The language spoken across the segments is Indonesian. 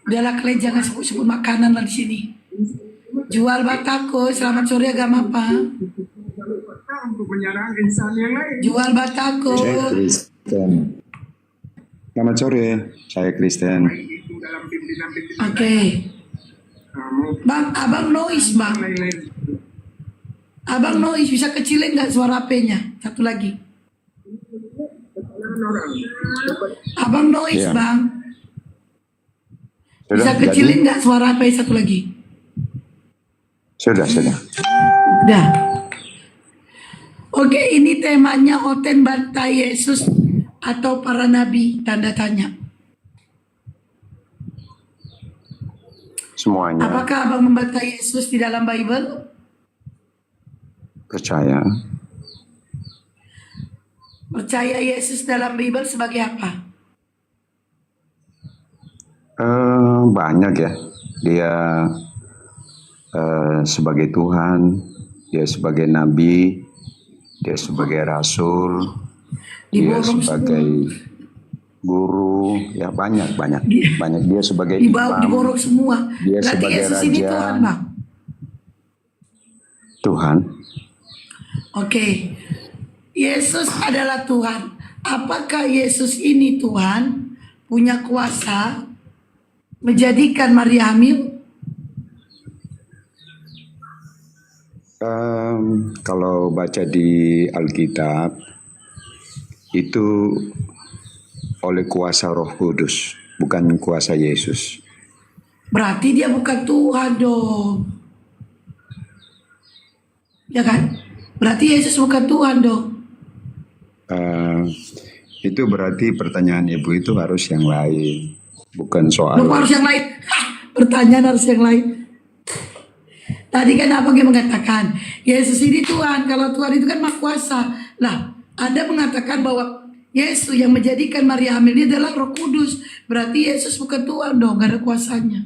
Udahlah kalian jangan sebut-sebut makanan lah di sini. Jual batako, selamat sore agama apa? Untuk menyerang insan yang lain. Jual batako. Saya Kristen. Selamat sore, saya Kristen. Oke. Bang, abang noise bang. Abang noise, bisa kecilin nggak suara HP-nya? Satu lagi. Abang noise Iya. bang. Sudah, Bisa kecilin nggak suara HP satu lagi? Sudah. Udah. Oke, ini temanya Oten bantai Yesus atau para nabi, tanda tanya. Semuanya Apakah abang membantai Yesus di dalam Bible? percaya. Percaya Yesus dalam Bible sebagai apa? Banyak ya. Dia sebagai Tuhan, dia sebagai nabi, dia sebagai rasul, dia Diborong sebagai semua. guru, ya banyak. Dia sebagai Dibawa, imam, diborong semua. dia Berarti sebagai Yesus ini raja. Tuhan bang. Tuhan. Oke. Yesus adalah Tuhan. Apakah Yesus ini Tuhan punya kuasa menjadikan Maria hamil? Kalau baca di Alkitab itu oleh kuasa Roh Kudus, bukan kuasa Yesus. Berarti dia bukan Tuhan dong. Ya kan? Berarti Yesus bukan Tuhan dong. Itu berarti pertanyaan ibu itu harus yang lain, bukan soal. Loh, harus yang lain. Pertanyaan harus yang lain. Tadi kan abang yang mengatakan Yesus ini Tuhan. Kalau Tuhan itu kan Maha Kuasa. Lah, Anda mengatakan bahwa Yesus yang menjadikan Maria hamil ini adalah Roh Kudus. Berarti Yesus bukan Tuhan dong, gak ada kuasanya.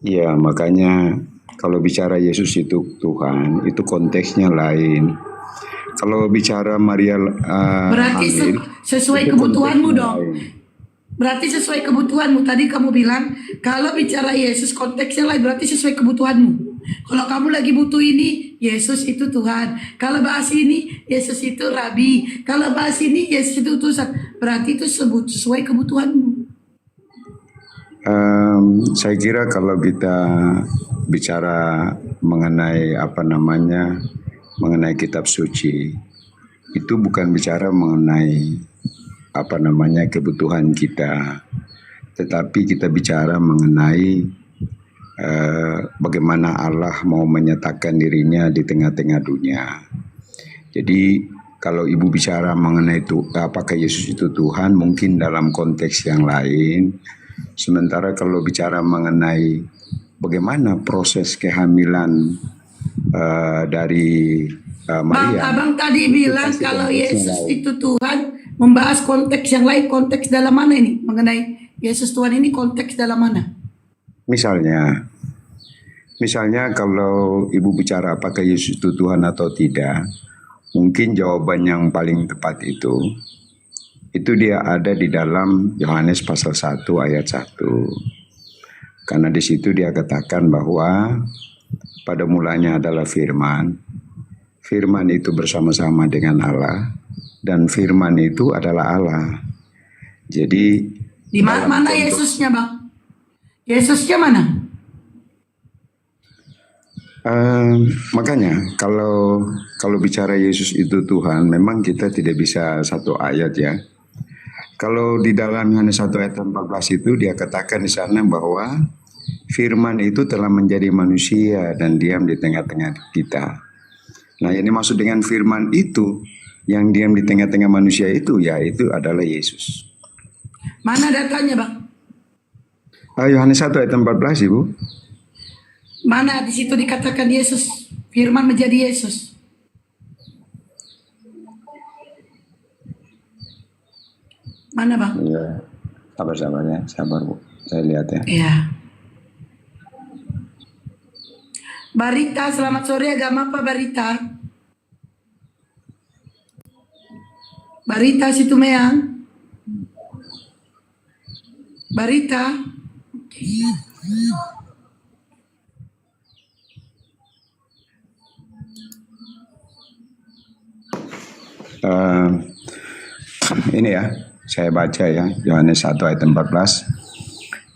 Ya, makanya kalau bicara Yesus itu Tuhan, itu konteksnya lain. Kalau bicara Maria Berarti hamil, sesuai itu kebutuhanmu konteksnya dong. lain. Berarti sesuai kebutuhanmu. Tadi kamu bilang kalau bicara Yesus konteksnya lain, berarti sesuai kebutuhanmu. Kalau kamu lagi butuh ini, Yesus itu Tuhan. Kalau bahas ini, Yesus itu Rabi. Kalau bahas ini, Yesus itu utusan. Berarti itu sesuai kebutuhanmu. Saya kira kalau kita bicara mengenai mengenai kitab suci, itu bukan bicara mengenai kebutuhan kita, tetapi kita bicara mengenai bagaimana Allah mau menyatakan dirinya di tengah-tengah dunia. Jadi kalau ibu bicara mengenai itu, apakah Yesus itu Tuhan, mungkin dalam konteks yang lain. Sementara kalau bicara mengenai bagaimana proses kehamilan dari Maria. Abang tadi bilang pasti kalau konteksnya Yesus lain. itu Tuhan, membahas konteks yang lain. Konteks dalam mana ini? Mengenai Yesus Tuhan ini konteks dalam mana? Misalnya kalau ibu bicara apakah Yesus itu Tuhan atau tidak, mungkin jawaban yang paling tepat itu dia ada di dalam Yohanes pasal 1 ayat 1. Karena di situ dia katakan bahwa pada mulanya adalah firman. Firman itu bersama-sama dengan Allah dan firman itu adalah Allah. Jadi Di mana Yesusnya, Bang? Yesusnya mana? Makanya kalau bicara Yesus itu Tuhan, memang kita tidak bisa satu ayat ya. Kalau di dalam Yohanes 1 ayat 14 itu dia katakan di sana bahwa firman itu telah menjadi manusia dan diam di tengah-tengah kita. Nah, yang dimaksud dengan firman itu yang diam di tengah-tengah manusia itu yaitu adalah Yesus. Mana datanya, Bang? Yohanes 1 ayat 14, Ibu. Mana di situ dikatakan Yesus, firman menjadi Yesus? Mana, Bang? Ya, sabar Bu. Saya lihat ya. Iya. Barita, selamat sore. Agama apa Barita? Barita situ Meang. Barita. Eh, ini ya, saya baca ya, Yohanes 1 ayat 14.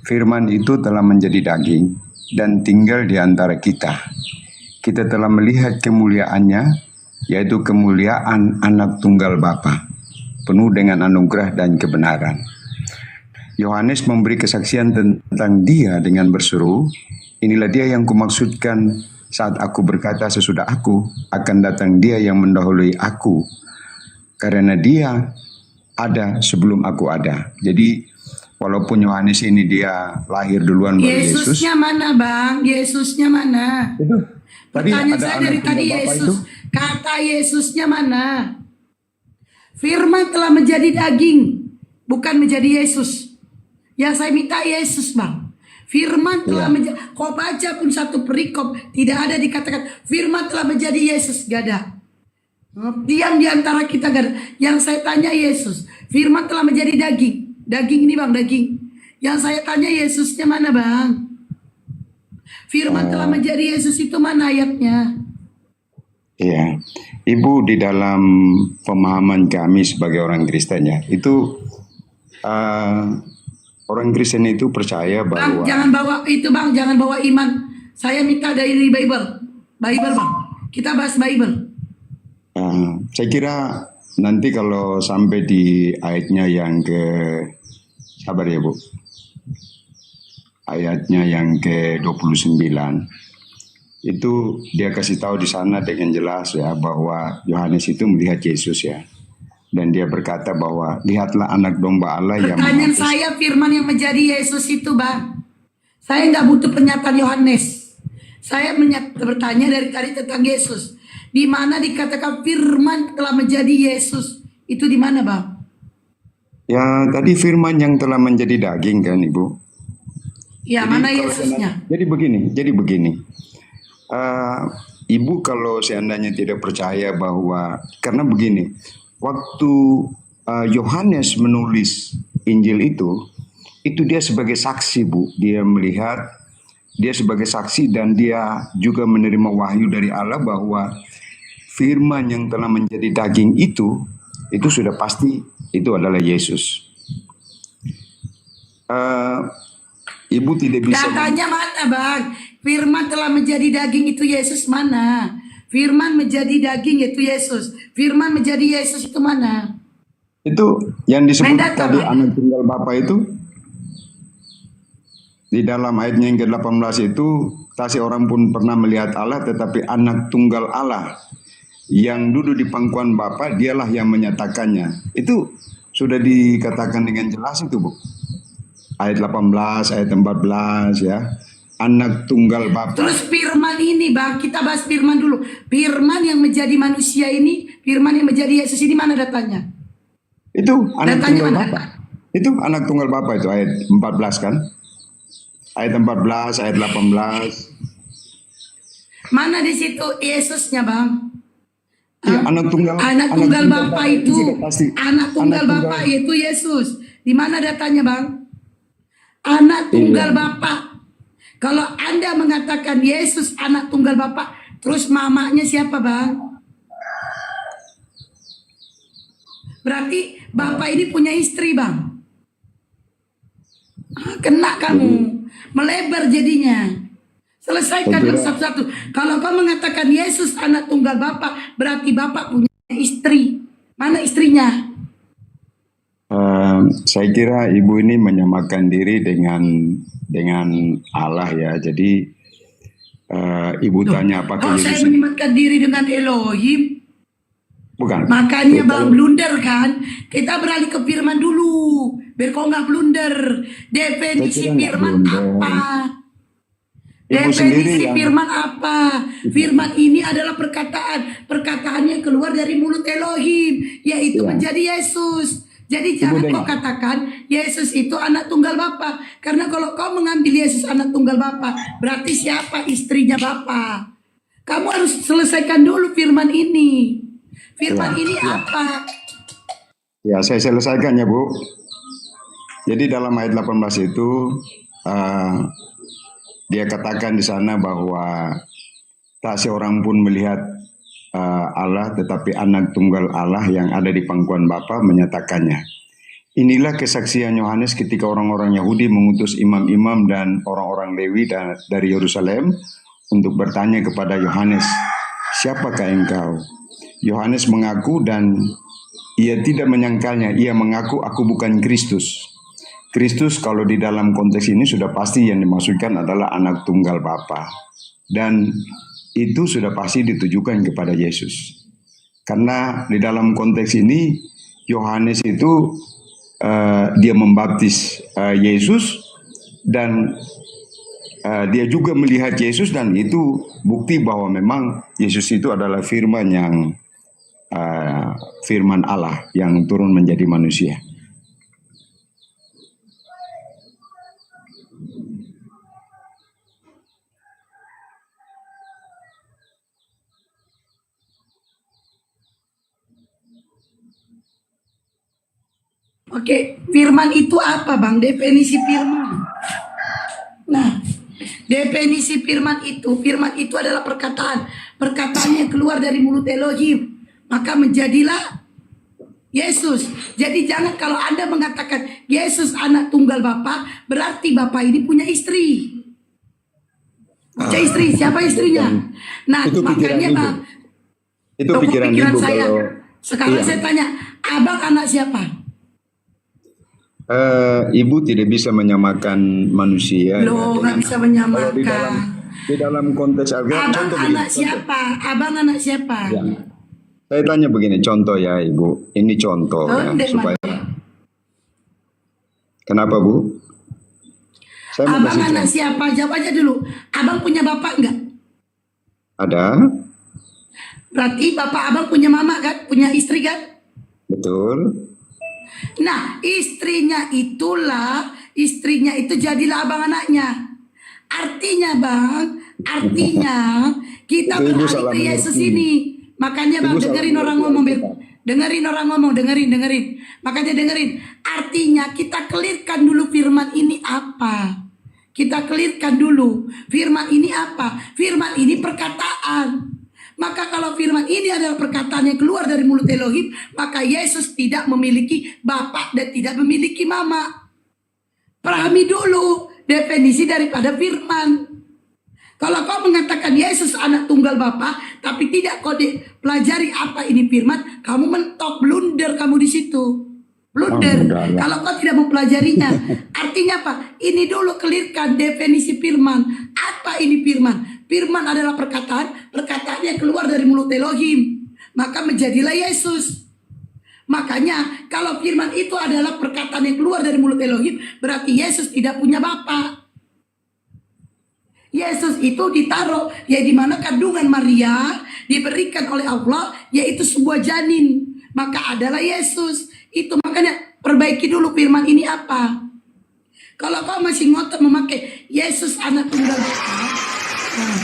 Firman itu telah menjadi daging dan tinggal di antara kita. Kita telah melihat kemuliaannya, yaitu kemuliaan anak tunggal Bapa, penuh dengan anugerah dan kebenaran. Yohanes memberi kesaksian tentang dia dengan berseru, inilah dia yang kumaksudkan saat aku berkata sesudah aku akan datang dia yang mendahului aku, karena dia ada sebelum aku ada. Jadi walaupun Yohanes ini dia lahir duluan baru Yesus. Yesusnya mana Bang? Yesusnya mana? Pertanyaan saya dari tadi Yesus. Kata Yesusnya mana? Firman telah menjadi daging, bukan menjadi Yesus. Yang saya minta Yesus Bang. Firman telah menjadi, kau baca pun satu perikop tidak ada dikatakan firman telah menjadi Yesus, gak ada. Diam di antara kita gak ada. Yang saya tanya Yesus, firman telah menjadi daging. Daging ini Bang, daging. Yang saya tanya Yesusnya mana Bang? Firman telah menjadi Yesus itu mana ayatnya? Iya, Ibu di dalam pemahaman kami sebagai orang Kristen ya, itu orang Kristen itu percaya Bang, bahwa jangan bawa itu Bang, jangan bawa iman. Saya minta dari Bible. Bible Bang. Kita bahas Bible. saya kira nanti kalau sampai di ayatnya yang ke, sabar ya Bu, ayatnya yang ke-29, itu dia kasih tahu di sana dengan jelas ya bahwa Yohanes itu melihat Yesus ya. Dan dia berkata bahwa lihatlah anak domba Allah yang Pertanyaan menghapus. saya firman yang menjadi Yesus itu Bang. Saya nggak butuh pernyataan Yohanes. Saya bertanya dari tadi tentang Yesus. Di mana dikatakan firman telah menjadi Yesus. Itu di mana Bang? Ya tadi firman yang telah menjadi daging kan Ibu. Ya Jadi mana kalau Yesusnya? Jadi begini. Ibu kalau seandainya tidak percaya bahwa, karena begini, waktu Yohanes menulis Injil itu dia sebagai saksi Bu, dia melihat, dia sebagai saksi dan dia juga menerima wahyu dari Allah bahwa firman yang telah menjadi daging itu sudah pasti itu adalah Yesus. Ibu tidak bisa. Datanya mana Bang? Firman telah menjadi daging itu Yesus mana? Firman menjadi daging itu Yesus. Firman menjadi Yesus itu mana? Itu yang disebut Mendata, tadi Bang. anak tunggal Bapa itu di dalam ayatnya yang ke-18 itu, tak seorang pun pernah melihat Allah, tetapi anak tunggal Allah yang duduk di pangkuan Bapa dialah yang menyatakannya. Itu sudah dikatakan dengan jelas itu Bu. Ayat 18, ayat 14 ya. Anak tunggal Bapa. Terus firman ini Bang, kita bahas firman dulu. Firman yang menjadi manusia ini, firman yang menjadi Yesus ini mana datanya? Itu anak Datanya tunggal mana? Bapa. Itu anak tunggal Bapa itu ayat 14 kan? Ayat 14, ayat 18. Mana di situ Yesusnya Bang? Iya, anak tunggal Bapa itu, sudah pasti. anak tunggal Bapa itu Yesus. Di mana datanya Bang? Anak tunggal Bapa. Kalau Anda mengatakan Yesus anak tunggal Bapa, terus mamanya siapa Bang? Berarti Bapak ini punya istri Bang. Kena kamu. Melebar jadinya. Selesaikan satu-satu. Kalau kau mengatakan Yesus anak tunggal Bapa, berarti Bapak punya istri. Mana istrinya? Saya kira ibu ini menyamakan diri dengan Allah ya. Jadi ibu tanya apakah Kalau saya Yesus menyematkan diri dengan Elohim, bukan? makanya Bang blunder kan. Kita beralih ke firman dulu. Biar kau nggak blunder. Definisi Saya kira nggak firman blunder. apa? Ibu sendiri Definisi yang firman apa? Firman ini adalah perkataan. Perkataannya keluar dari mulut Elohim. Yaitu Ya. menjadi Yesus. Jadi Ibu jangan kau dengar. katakan Yesus itu anak tunggal Bapa. Karena kalau kau mengambil Yesus anak tunggal Bapa, berarti siapa istrinya Bapa? Kamu harus selesaikan dulu firman ini. Firman Ya, ini ya. apa? Ya, saya selesaikan ya Bu. Jadi dalam ayat 18 itu dia katakan di sana bahwa tak seorang pun melihat Allah, tetapi anak tunggal Allah yang ada di pangkuan Bapa menyatakannya. Inilah kesaksian Yohanes ketika orang-orang Yahudi mengutus imam-imam dan orang-orang Lewi dari Yerusalem untuk bertanya kepada Yohanes, "Siapakah engkau?" Yohanes mengaku dan ia tidak menyangkalnya. Ia mengaku, "Aku bukan Kristus." Kristus kalau di dalam konteks ini sudah pasti yang dimaksudkan adalah anak tunggal Bapa. Dan itu sudah pasti ditujukan kepada Yesus. Karena di dalam konteks ini Yohanes itu dia membaptis Yesus dan dia juga melihat Yesus, dan itu bukti bahwa memang Yesus itu adalah firman Allah yang turun menjadi manusia. Oke, firman itu apa Bang? Definisi firman. Nah, definisi firman itu adalah perkataan. Perkataan yang keluar dari mulut Elohim. Maka menjadilah Yesus. Jadi jangan kalau Anda mengatakan Yesus anak tunggal Bapa, berarti Bapa ini punya istri. Punya istri, siapa istrinya? Nah, Itu pikiran makanya ibu. Bang, Itu pikiran ibu saya. kalau Sekarang iya. saya tanya, Abang anak siapa? Ibu tidak bisa menyamakan manusia. Loh, nggak bisa Kalau menyamakan. di dalam konteks Alkitab, Abang contoh anak begini. siapa? Abang anak siapa? Ya. Saya tanya begini, contoh ya Ibu. Ini contoh ya, Ndek, supaya. Mas. Kenapa Bu? Saya mau Abang kasih anak contoh. siapa? Jawab aja dulu. Abang punya bapak enggak? Ada, Berarti bapak abang punya mama kan? Punya istri kan? betul. Nah, istrinya itu jadilah abang anaknya. Artinya Bang, kita Itu Ibu beralih salah ke Yesus mengerti. ini. Makanya Bang, Ibu salah dengerin orang mengerti ngomong, Alkitab. dengerin orang ngomong, dengerin. Makanya dengerin. Artinya kita clearkan dulu firman ini apa. Kita clearkan dulu. Firman ini apa? Firman ini perkataan. Maka kalau firman ini adalah perkataan yang keluar dari mulut Elohim, maka Yesus tidak memiliki bapak dan tidak memiliki mama. Pahami dulu definisi daripada firman. Kalau kau mengatakan Yesus anak tunggal Bapa, tapi tidak kau pelajari apa ini firman, kamu mentok, blunder kamu di situ. Blunder. Udahlah. Kalau kau tidak mempelajarinya, artinya apa? Ini dulu clearkan definisi firman. Apa ini firman? Firman adalah perkataan yang keluar dari mulut Elohim. Maka menjadilah Yesus. Makanya kalau firman itu adalah perkataan yang keluar dari mulut Elohim, berarti Yesus tidak punya bapa. Yesus itu ditaruh, ya di mana kandungan Maria diberikan oleh Allah, yaitu sebuah janin. Maka adalah Yesus. Itu makanya perbaiki dulu firman ini apa. Kalau kau masih ngotot memakai Yesus anak tunggal Bapa, nah,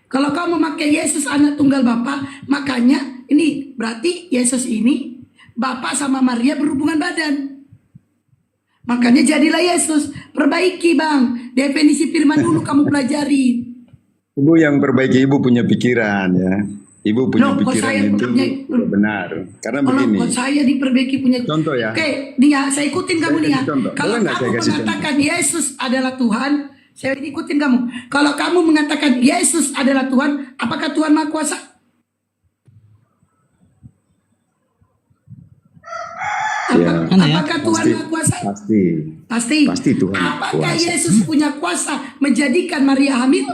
kalau kau memakai Yesus anak tunggal Bapa, makanya ini berarti Yesus ini Bapa sama Maria berhubungan badan. Makanya jadilah Yesus. Perbaiki Bang, definisi firman dulu kamu pelajari. Ibu yang perbaiki, Ibu punya pikiran ya. Ibu punya Loh, kok pikiran saya itu punya- benar. Karena Kalau begini. kok saya diperbaiki punya Contoh ya. Oke, nih ya, saya ikutin kamu nih ya. kasih contoh. Kalau Boleh nggak kamu saya kasih mengatakan Yesus adalah Tuhan, saya ikutin kamu. Kalau kamu mengatakan Yesus adalah Tuhan, apakah Tuhan Maha Kuasa? Ya. Apakah Tuhan Pasti. Maha Kuasa? Pasti. Pasti. Pasti Tuhan Maha Apakah Kuasa. Yesus punya kuasa menjadikan Maria hamil?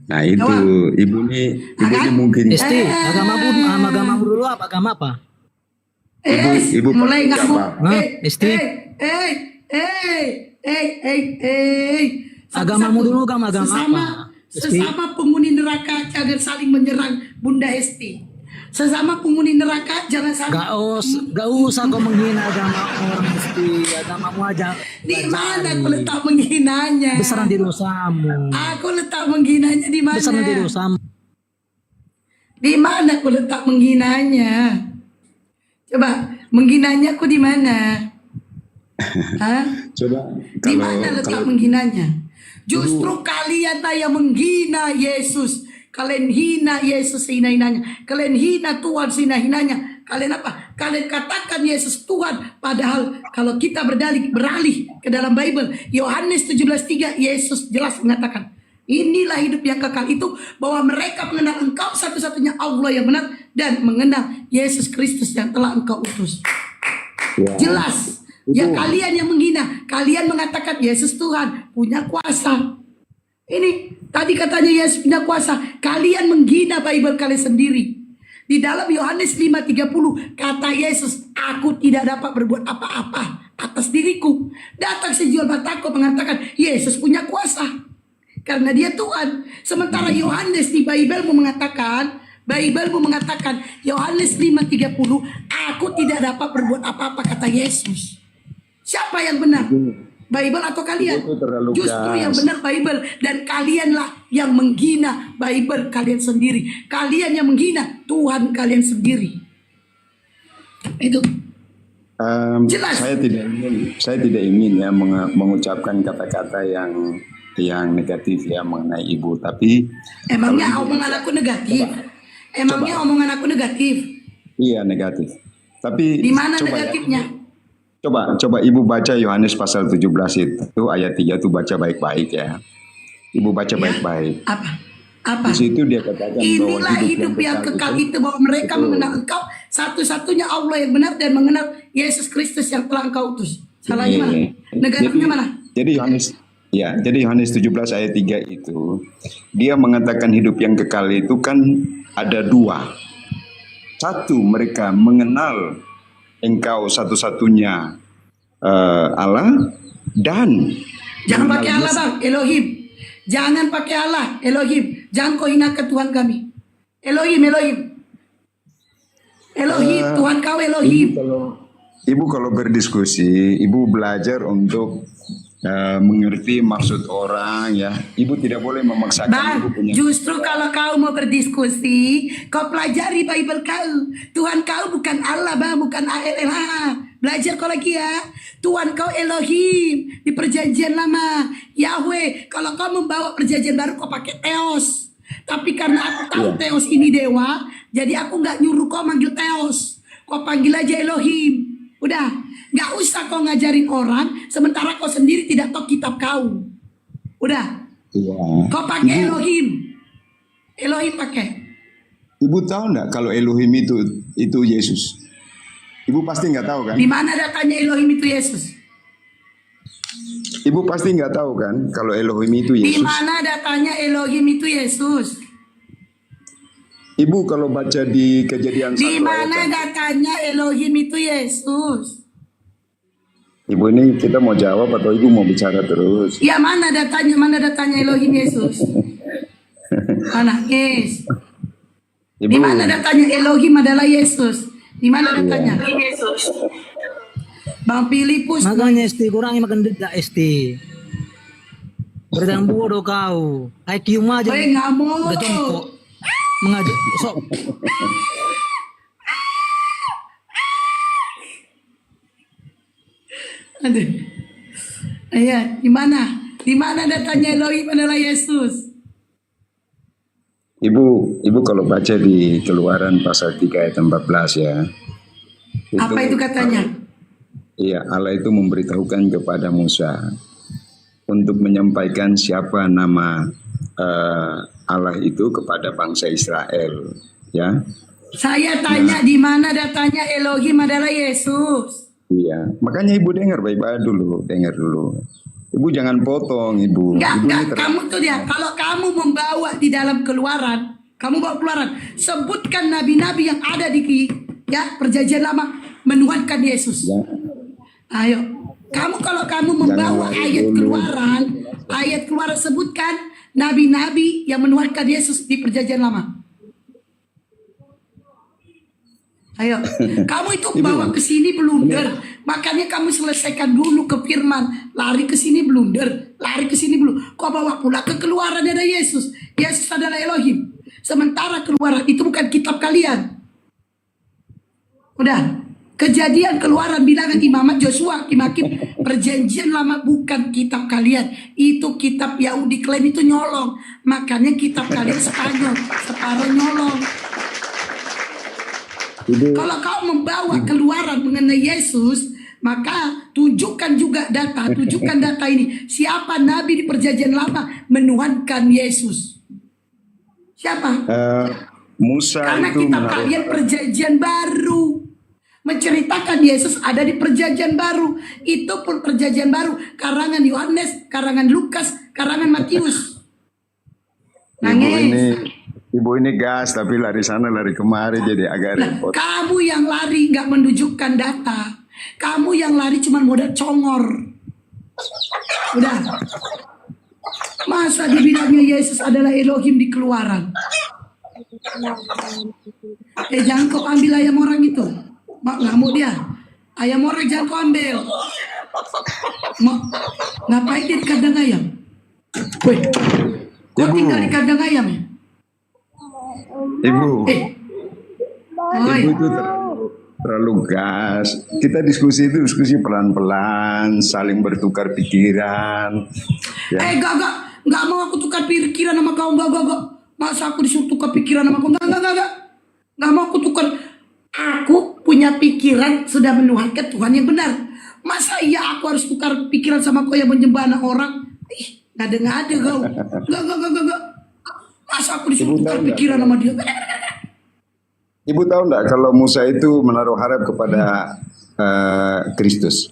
Nah itu Jawab. Ibu ini Kan? mungkin Esti, agamamu dulu apa? Agama apa? Ibu mulai pasti nggak mau. apa? Hah? Isti? Agamamu dulu, agama apa? Isti? Sesama penghuni neraka jangan saling menyerang Bunda Esti. Sesama penghuni neraka jangan saling. Gak usah kau menghina agama orang Esti. Agamamu aja. Di mana aku letak menghinanya? Besar nanti dosamu. Aku letak menghinanya di mana? Besar nanti dosamu. Di mana aku letak menghinanya? Coba Menghinanya aku di mana? Hah? Coba Di mana letak kalau menghinanya? Justru kalian yang menghina Yesus. Kalian hina Yesus sehina-hinanya. Kalian hina Tuhan sehina-hinanya. Kalian apa? Kalian katakan Yesus Tuhan. Padahal kalau kita beralih ke dalam Bible, Yohanes 17:3, Yesus jelas mengatakan, inilah hidup yang kekal itu, bahwa mereka mengenal Engkau satu-satunya Allah yang benar, dan mengenal Yesus Kristus yang telah Engkau utus. ya, Jelas. Ya kalian yang menghina, kalian mengatakan Yesus Tuhan, punya kuasa. Ini tadi katanya Yesus punya kuasa. Kalian menghina Bible kalian sendiri. Di dalam Yohanes 5:30 kata Yesus, aku tidak dapat berbuat apa-apa atas diriku. Datang si jual bataku mengatakan Yesus punya kuasa karena dia Tuhan. Sementara Yohanes di Bible mengatakan Yohanes 5:30, aku tidak dapat berbuat apa-apa kata Yesus. Siapa yang benar? Bible atau kalian? Itu terlalu Justru keras. yang benar Bible, dan kalianlah yang menghina Bible kalian sendiri. Kalian yang menghina Tuhan kalian sendiri. Itu jelas. Saya tidak ingin ya mengucapkan kata-kata yang negatif ya mengenai ibu, tapi Emangnya omongan aku negatif? Emangnya omongan aku negatif? iya negatif. Tapi Di mana coba ya, negatifnya? coba ibu baca Yohanes pasal 17 itu ayat 3 tuh baca baik-baik ya. Ibu baca Ya. baik-baik. Apa? Di situ dia katakan bahwa Inilah hidup yang kekal itu, bahwa mereka mengenal Engkau satu-satunya Allah yang benar, dan mengenal Yesus Kristus yang telah Engkau utus. Salahnya mana? Negatifnya mana? Jadi Yohanes 17 ayat 3 itu dia mengatakan hidup yang kekal itu kan ada dua. Satu, mereka mengenal Engkau satu-satunya Allah, dan Jangan mengenal pakai Allah Yesus. bang, Elohim. Jangan pakai Allah, Elohim. Jangan kau hinakan Tuhan kami. Elohim. Tuhan kau Elohim. Ibu kalau berdiskusi, ibu belajar untuk mengerti maksud orang ya. Ibu tidak boleh memaksakan ibu Bang, punya. justru kalau kau mau berdiskusi, kau pelajari Bible kau. Tuhan kau bukan Allah bang, bukan ALLH. Belajar kau lagi ya. Tuhan kau Elohim di perjanjian lama. Yahweh, kalau kau membawa perjanjian baru kau pakai Theos. Tapi karena aku tahu Theos ini dewa, jadi aku nggak nyuruh kau manggil Theos. Kau panggil aja Elohim. Udah, nggak usah kau ngajarin orang, sementara kau sendiri tidak tahu kitab kau. Udah. Iya. Kau pakai Elohim. Elohim pakai. Ibu tahu nggak kalau Elohim itu Yesus? Ibu pasti nggak tahu kan? Di mana datanya Elohim itu Yesus? Ibu pasti nggak tahu kan kalau Elohim itu Di Yesus? mana datanya Elohim itu Yesus? Ibu kalau baca di Kejadian 1 Di mana ayat 1. datanya Elohim itu Yesus? Ibu ini kita mau jawab atau ibu mau bicara terus? Ya mana datanya Elohim Yesus? Mana? Yes. Ibu, Di mana datanya Elohim adalah Yesus? Di mana datanya? Yesus. Bang Filipus. Makanya ST kurangi makan deda ST. Berdang bodoh kau. IQ aja. Woi nggak mau. Udah jongkok. Mengajak sok. Aduh. Iya, di mana? Di mana datanya Elohim adalah Yesus? Ibu kalau baca di Keluaran pasal 3 ayat 14 ya. Apa itu katanya? Iya, Allah itu memberitahukan kepada Musa untuk menyampaikan siapa nama Allah itu kepada bangsa Israel, ya. Saya tanya di mana datanya Elohim adalah Yesus? Iya, makanya ibu dengar baik-baik dulu, dengar dulu. Ibu jangan potong, ibu. Ibu ini Kamu tuh dia. Kalau kamu membawa di dalam Keluaran, kamu bawa Keluaran, sebutkan nabi-nabi yang ada di perjanjian lama menuhankan Yesus. Ya. Ayo, kalau kamu membawa Jangan ayat Keluaran sebutkan nabi-nabi yang menuhankan Yesus di perjanjian lama. Ayo, kamu itu bawa ke sini blunder. Makanya kamu selesaikan dulu ke firman. Lari ke sini blunder, lari ke sini belum. Kau bawa pula ke Keluaran ada Yesus. Yesus adalah Elohim. Sementara Keluaran itu bukan kitab kalian. Udah. Kejadian, Keluaran, Bilangan, Imamat, Joshua, Hakim, Perjanjian Lama bukan kitab kalian. Itu kitab Yahudi, klaim itu nyolong. Makanya kitab kalian Spanyol, separuh nyolong. Kalau kau membawa keluaran mengenai Yesus, maka tunjukkan juga data, tunjukkan data ini. Siapa nabi di Perjanjian Lama menuhankan Yesus? Siapa? Musa Karena itu kitab menaruh kalian Perjanjian Baru menceritakan Yesus ada di Perjanjian Baru. Itu pun Perjanjian Baru, karangan Yohanes, karangan Lukas, karangan Matius. Nangis. Ibu ini gas tapi lari sana lari kemari jadi agak repot. Kamu yang lari nggak menunjukkan data. Kamu yang lari cuma modal congor. Udah. Masa dibilangnya Yesus adalah Elohim di Keluaran? Jangan kau ambil ayam orang itu. Mak ngamuk dia. Ayam orang jangan kau ambil. Mak, ngapain dia di kandang ayam? Weh, kau tinggal di kandang ayam ya? Ibu, Oi. ibu itu terlalu gas. Kita diskusi pelan-pelan, saling bertukar pikiran. Ya. Gak mau aku tukar pikiran sama kau, gak. Masa aku disuruh tukar pikiran sama kau? Gak mau aku tukar. Aku punya pikiran sudah menuhankan Tuhan yang benar. Masa iya aku harus tukar pikiran sama kau yang menyembah anak orang? Ngada-ngada kau. Gak. Masa aku disuruh tukar pikiran sama dia? Ibu tahu enggak kalau Musa itu menaruh harap kepada Kristus?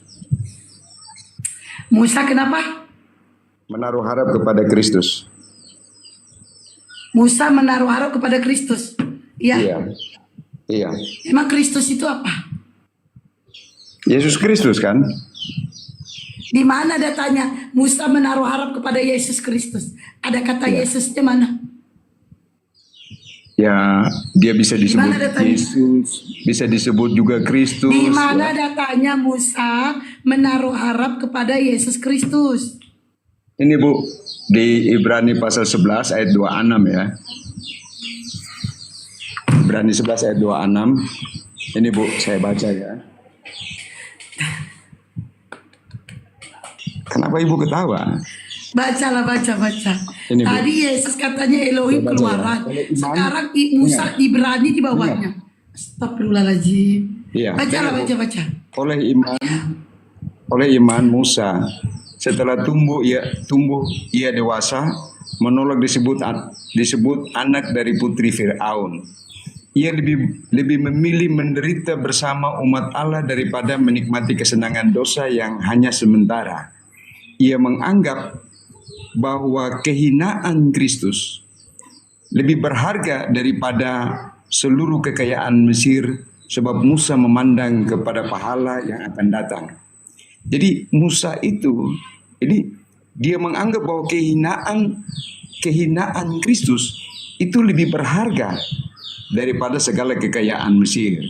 Musa kenapa? Menaruh harap kepada Kristus. Musa menaruh harap kepada Kristus. Iya. Iya. Emang Kristus itu apa? Yesus Kristus kan? Di mana datanya Musa menaruh harap kepada Yesus Kristus? Ada kata Yesusnya mana? Ya, dia bisa disebut Gimana datanya? Yesus, bisa disebut juga Kristus. Di mana datanya Musa menaruh harap kepada Yesus Kristus? Ini Bu, di Ibrani pasal 11 ayat 26 ya. Ibrani 11 ayat 26. Ini Bu, saya baca ya. Kenapa Ibu ketawa? Bacalah, baca. Ini, Bu. Tadi Yesus katanya Elohim Saya baca Keluaran. ya. Sekarang Musa Ibrani di bawahnya. Astagfirullahaladzim. Iya. Bacalah, baca. Oleh iman Musa setelah tumbuh ia dewasa menolak disebut anak dari putri Firaun. Ia lebih memilih menderita bersama umat Allah daripada menikmati kesenangan dosa yang hanya sementara. Ia menganggap bahwa kehinaan Kristus lebih berharga daripada seluruh kekayaan Mesir, sebab Musa memandang kepada pahala yang akan datang. Jadi Musa itu, dia menganggap bahwa kehinaan Kristus itu lebih berharga daripada segala kekayaan Mesir.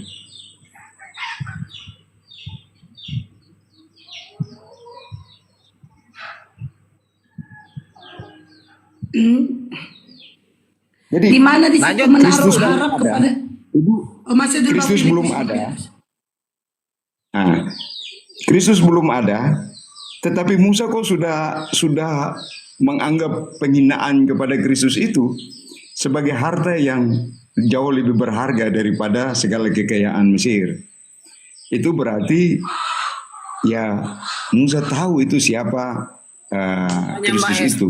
Jadi Di mana di situ menaruh Kristus belum harap ada. kepada Ibu, masih ada Kristus Bapak belum Filipus. ada. Nah, Kristus belum ada, tetapi Musa kok sudah menganggap penghinaan kepada Kristus itu sebagai harta yang jauh lebih berharga daripada segala kekayaan Mesir. Itu berarti ya Musa tahu itu siapa Kristus itu.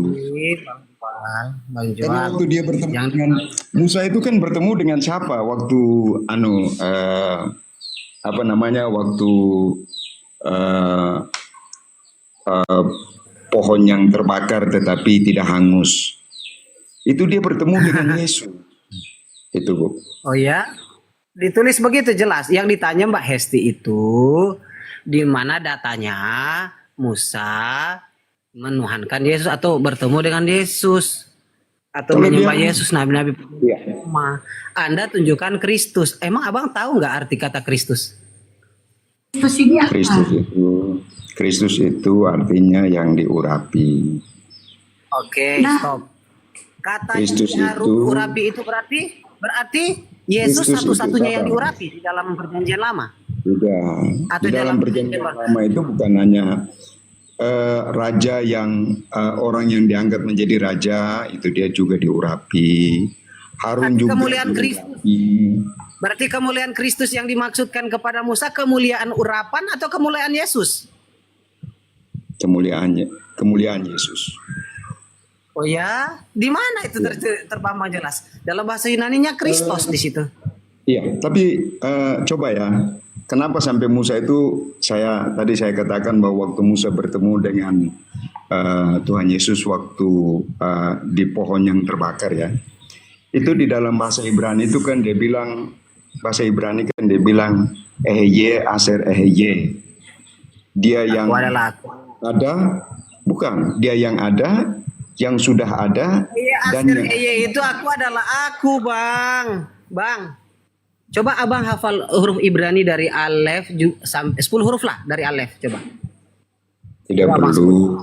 Karena waktu dia bertemu dengan Musa itu kan bertemu dengan siapa waktu waktu pohon yang terbakar tetapi tidak hangus. Itu dia bertemu dengan Yesus. Itu Bu. Oh ya, ditulis begitu jelas. Yang ditanya Mbak Hesti itu di mana datanya Musa menuhankan Yesus atau bertemu dengan Yesus atau Kalau menyembah dia- Yesus nabi-nabi. Iya. Anda tunjukkan Kristus. Emang abang tahu nggak arti kata Kristus? Kristus ini apa? Kristus itu artinya yang diurapi. Oke, Nah. stop. Kata Kristus yang itu- urapi itu berarti Yesus Kristus itu satu-satunya yang siapa? diurapi di dalam perjanjian lama. Tidak. Atau Di dalam dalam perjanjian perjanjian lama itu bukan hanya raja yang orang yang dianggap menjadi raja itu dia juga diurapi. Harun Berarti juga kemuliaan Kristus. diurapi. Berarti kemuliaan Kristus yang dimaksudkan kepada Musa kemuliaan urapan atau kemuliaan Yesus? Kemuliaan Yesus. Oh ya, di mana itu terpampang jelas? Dalam bahasa Yunaninya Kristos di situ. Iya, tapi coba ya, kenapa sampai Musa itu tadi saya katakan bahwa waktu Musa bertemu dengan Tuhan Yesus waktu di pohon yang terbakar ya, itu di dalam bahasa Ibrani itu kan dia bilang Ehye Aser Ehye, dia yang Aku adalah aku. ada, bukan dia yang ada, yang sudah ada, dan Aser yang itu aku adalah aku, Bang. Bang. Coba Abang hafal huruf Ibrani dari Alef sampai 10 huruf lah dari Alef, coba. tidak Coba, Mas. perlu.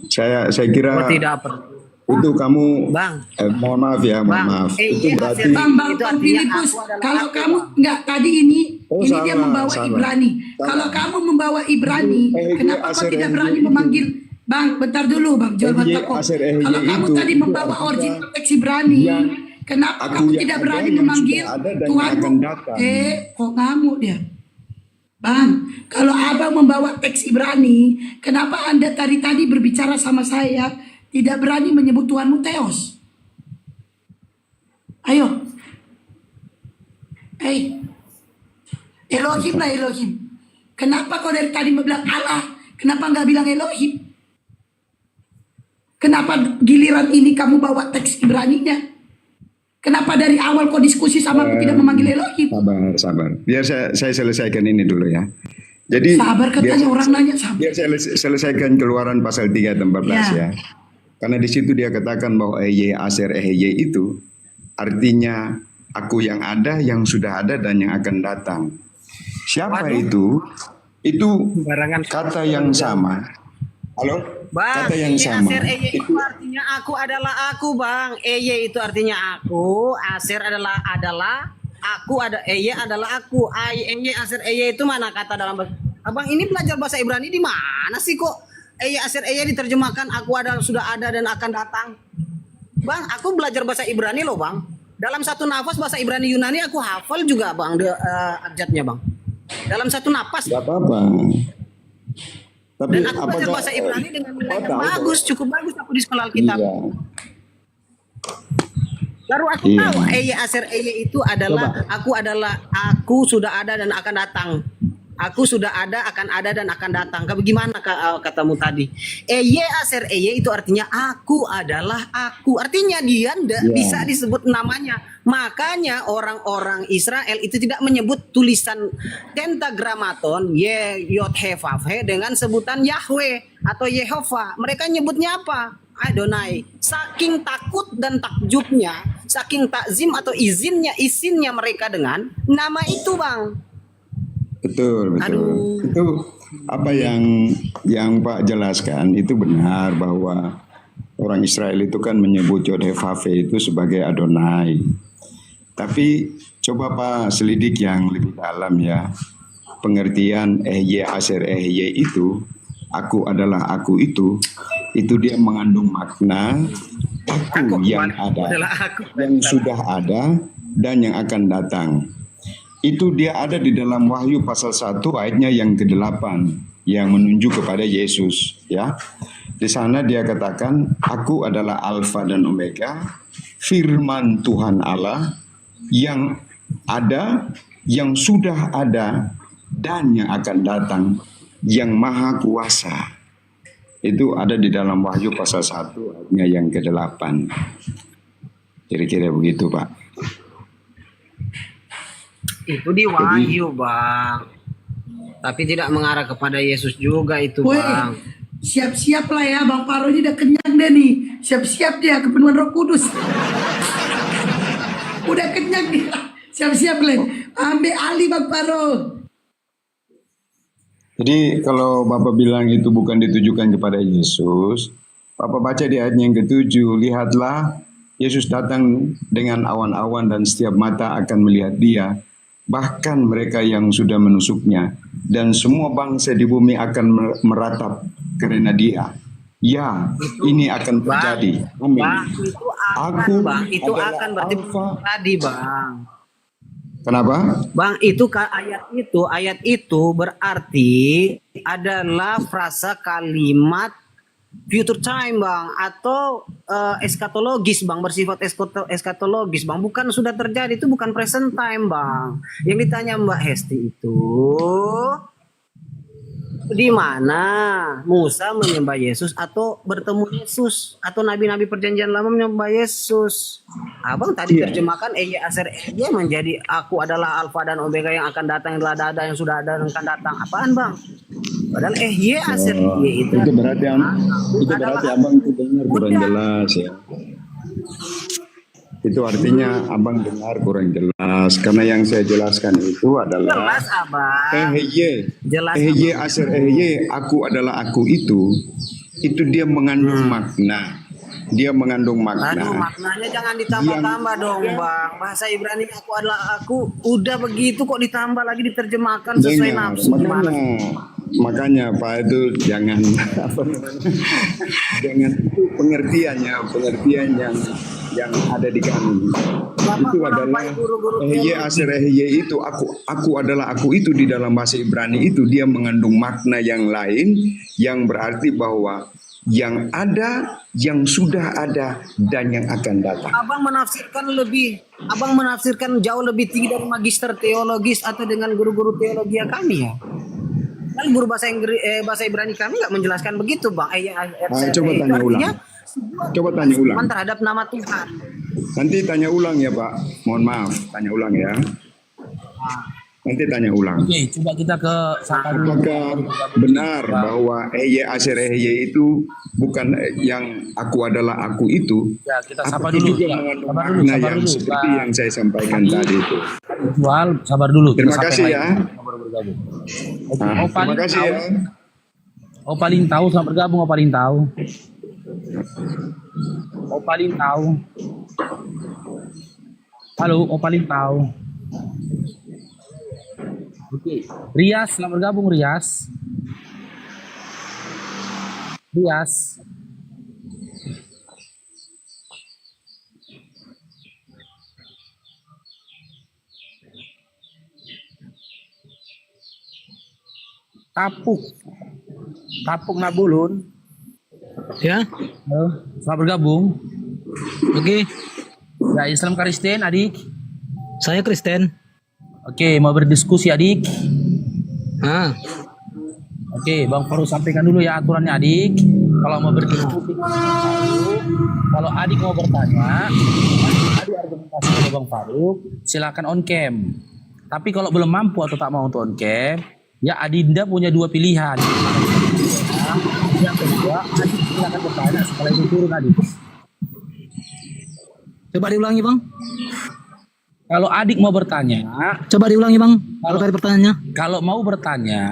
Saya kira Oh, tidak perlu. itu kamu Bang. mohon maaf ya, mohon Bang, maaf. Itu berarti Bang Itu artinya Filipus, aku adalah kalau aku, kamu Bang. enggak tadi ini dia salah, membawa salah. Ibrani. Salah. Kalau kamu membawa Ibrani, kenapa kau Aser tidak Ehye berani itu. memanggil Bang, bentar dulu Bang, jual Ehye, mata kok. Aser Ehye Kalau kamu itu tadi membawa artinya original teks Ibrani, yang kenapa aku kamu yang tidak ada, berani yang memanggil sudah ada dan Tuhan? yang akan datang. Kok ngamuk dia? Bang, kalau Abang membawa teks Ibrani, kenapa Anda tadi berbicara sama saya tidak berani menyebut Tuhanmu Theos? Ayo. Elohim lah Elohim. Kenapa kau dari tadi bilang Allah? Kenapa nggak bilang Elohim? Kenapa giliran ini kamu bawa teks Ibraninya? Kenapa dari awal kau diskusi sama aku tidak memanggil Elohim? sabar. Biar saya selesaikan ini dulu ya. Jadi Sabar katanya orang nanya sabar. biar saya selesaikan Keluaran pasal 3 ayat 14 ya. Karena di situ dia katakan bahwa Ehye Aser Ehye itu artinya aku yang ada, yang sudah ada dan yang akan datang. Siapa itu? Itu Barangan. kata yang sama. Halo? Bang, Kata yang sama. Aser itu artinya aku adalah aku, Bang. Eye itu artinya aku, Aser adalah aku, Eye adalah aku. Eye Aser Eye itu mana kata dalam bahasa? Abang ini belajar bahasa Ibrani di mana sih kok? Eye Aser Eye diterjemahkan aku ada, sudah ada dan akan datang. Bang, aku belajar bahasa Ibrani loh, Bang. Dalam satu nafas bahasa Ibrani Yunani aku hafal juga, Bang, abjadnya, Bang. Dalam satu napas. Gak apa-apa. Tapi Dan aku belajar bahasa Ibrani dengan nilai yang bagus, cukup bagus aku di sekolah Alkitab. Iya. Baru aku Iya. tahu Eye Aser Eye itu adalah aku sudah ada dan akan datang. Aku sudah ada, akan ada dan akan datang. Bagaimana katamu tadi? Eye Aser Eye itu artinya aku adalah aku. Artinya dia tidak bisa disebut namanya. Makanya orang-orang Israel itu tidak menyebut tulisan Tentagramaton Yod He Vav He dengan sebutan Yahweh atau Yehova. Mereka nyebutnya apa? Adonai. Saking takut dan takjubnya, saking takzim atau izinnya mereka dengan nama itu, Bang. Betul. Aduh. Itu apa yang Pak jelaskan itu benar bahwa orang Israel itu kan menyebut Yod He Vav He itu sebagai Adonai. Tapi coba Pak selidik yang lebih dalam ya. Pengertian Ehye Aser Ehye itu, aku adalah aku itu dia mengandung makna aku yang ada, yang sudah ada dan yang akan datang. Itu dia ada di dalam Wahyu pasal 1 ayatnya yang ke-8 yang menunjuk kepada Yesus ya. Di sana dia katakan, aku adalah Alfa dan Omega, firman Tuhan Allah yang ada, yang sudah ada dan yang akan datang, yang maha kuasa. Itu ada di dalam Wahyu pasal 1 ayatnya yang ke-8. Kira-kira begitu, Pak. Itu di Wahyu, Bang. Tapi tidak mengarah kepada Yesus juga itu, Woi, Bang. siap-siap lah ya, Bang Paro ini udah kenyang deh nih. Siap-siap dia kepenuhan Roh Kudus. Udah kenyang dia. Siap-siap Len. Ambil alih Bang Paro. Jadi kalau Bapak bilang itu bukan ditujukan kepada Yesus, Bapak baca di ayat yang ke-7, lihatlah Yesus datang dengan awan-awan dan setiap mata akan melihat dia, bahkan mereka yang sudah menusuknya, dan semua bangsa di bumi akan meratap karena dia. Ya, ini akan terjadi. Amin. Bang, itu akan, Aku Bang. Itu adalah akan berarti Alfa. tadi, Bang. Kenapa? Bang, itu ayat itu berarti adalah frasa kalimat future time, Bang, atau eskatologis, Bang, bersifat eskatologis, Bang. Bukan sudah terjadi, itu bukan present time, Bang. Yang ditanya Mbak Hesti itu di mana Musa menyembah Yesus atau bertemu Yesus atau nabi-nabi perjanjian lama menyembah Yesus. Abang tadi terjemahkan Aser menjadi aku adalah Alfa dan Omega yang akan datang, yang telah ada, yang sudah ada, yang akan datang. Apaan, Bang? Padahal Aser itu berarti abang itu dengar kurang jelas ya. Itu artinya abang dengar kurang jelas, karena yang saya jelaskan itu adalah jelas, Abang. Jelas, Aser aku adalah aku itu dia mengandung makna. Dia mengandung makna. Aduh, maknanya jangan ditambah-tambah dong, Bang. Bahasa Ibrani aku adalah aku udah begitu kok ditambah lagi diterjemahkan sesuai Dengar, nafsu. makanya Pak itu jangan jangan itu pengertian yang ada di kami. Itu adalah Aser itu aku adalah aku itu di dalam bahasa Ibrani itu dia mengandung makna yang lain yang berarti bahwa yang ada, yang sudah ada, dan yang akan datang. Abang menafsirkan jauh lebih tinggi dari magister teologis atau dengan guru-guru teologi kami ya. Kan guru bahasa Ibrani kami nggak menjelaskan begitu, Bang. Coba tanya ulang. Coba tanya ulang. Terhadap nama Tuhan. Nanti tanya ulang ya, Pak. Mohon maaf, tanya ulang ya. Nanti tanya ulang. Oke, coba kita ke Saka dulu. Apakah benar bahwa Aser itu bukan yang aku adalah aku itu? Ya, kita Apa sapa dulu. juga Ya, mengandung sabar dulu, makna sabar yang dulu. seperti yang saya sampaikan tadi itu. Jual, sabar dulu. Terima Kita kasih sapa ya. yang lain yang baru bergabung. Nah, terima kasih ya. Paling tahu sama bergabung, paling tahu. Paling tahu. Halo, paling tahu. Oke, Rias, selamat bergabung Rias. Tapuk Nabulun. Ya, Halo, selamat bergabung. oke. Ya, Islam Kristen, adik. Saya Kristen. Oke, mau berdiskusi adik. Ah, Oke, Bang Faruk sampaikan dulu ya aturannya adik. Kalau mau berdiskusi, kalau adik mau bertanya, adik argumentasi ke Bang Faruk, silakan on cam. Tapi kalau belum mampu atau tak mau untuk on cam, ya Adinda punya dua pilihan. Yang kedua, adik silakan bertanya setelah itu turun adik. coba diulangi, Bang. Kalau adik mau bertanya, Coba diulangi, Bang. Kalau tadi pertanyaannya. kalau mau bertanya,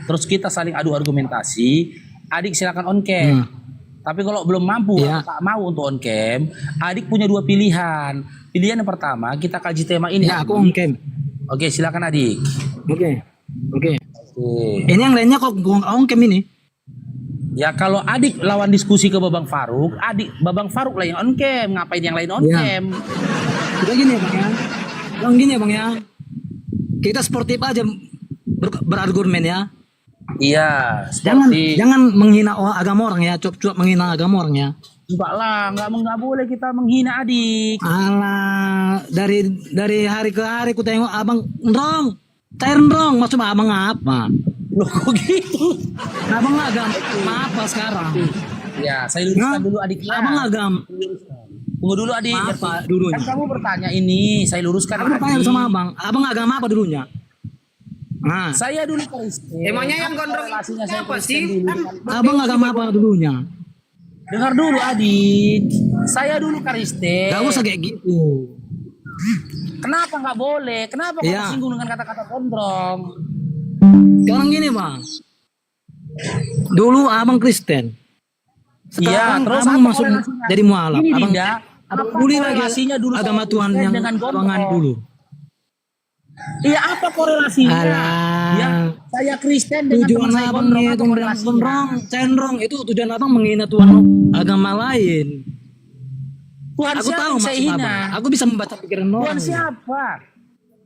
terus kita saling adu argumentasi, adik silakan on cam. Tapi kalau belum mampu, Iya. tak mau untuk on cam, adik punya dua pilihan. Pilihan yang pertama, kita kaji tema ini. Ya, aku adik. on cam. Oke, silakan adik. Oke. Oke. Ini yang lainnya kok gua on cam ini? Ya kalau adik lawan diskusi ke Babang Faruk, Babang Faruk lah yang on cam, ngapain yang lain on Iya. cam? Udah gini ya, Bang ya. Bang gini ya, Bang ya. Kita sportif aja berargumen ya. Iya, Jangan seperti jangan menghina agama orang ya, cuap-cuap menghina agama orang ya. enggak lah, enggak boleh kita menghina adik. Alah, dari hari ke hari ku tengok abang nrong, maksud abang apa? Loh kok gitu? Abang agama apa sekarang? Ya, saya luruskan dulu adik. Abang agama Tunggu dulu adik. apa dulunya? Kan kamu bertanya ini, saya luruskan. Aku bertanya adik. sama abang agama apa dulunya? Nah, Saya dulu Kristen. emangnya yang gondrong relasinya saya apa Kristen sih? dulu. Abang agama apa dulunya? Dengar dulu adik. Saya dulu Kristen. Gak usah kayak gitu. Kenapa nggak boleh? Kenapa kamu Iya. singgung dengan kata-kata gondrong? Sekarang gini bang, dulu abang Kristen. Iya, Sekarang terus abang apa masuk korelasinya? jadi mualaf. Ini Abang Dinda, Apa Boleh lagi korelasinya dulu agama saya Tuhan Kristen yang dengan abangan gondrong? dulu. Iya, apa korelasinya? Alah. Ya, saya Kristen dengan Tujuan teman saya abang gondrong, itu apa korelasinya? gondrong, cenderung itu tujuan abang menghina Tuhan agama lain. Tuhan Aku siapa tahu yang saya maksud hina? abang. Aku bisa membaca pikiran Tuhan orang. siapa?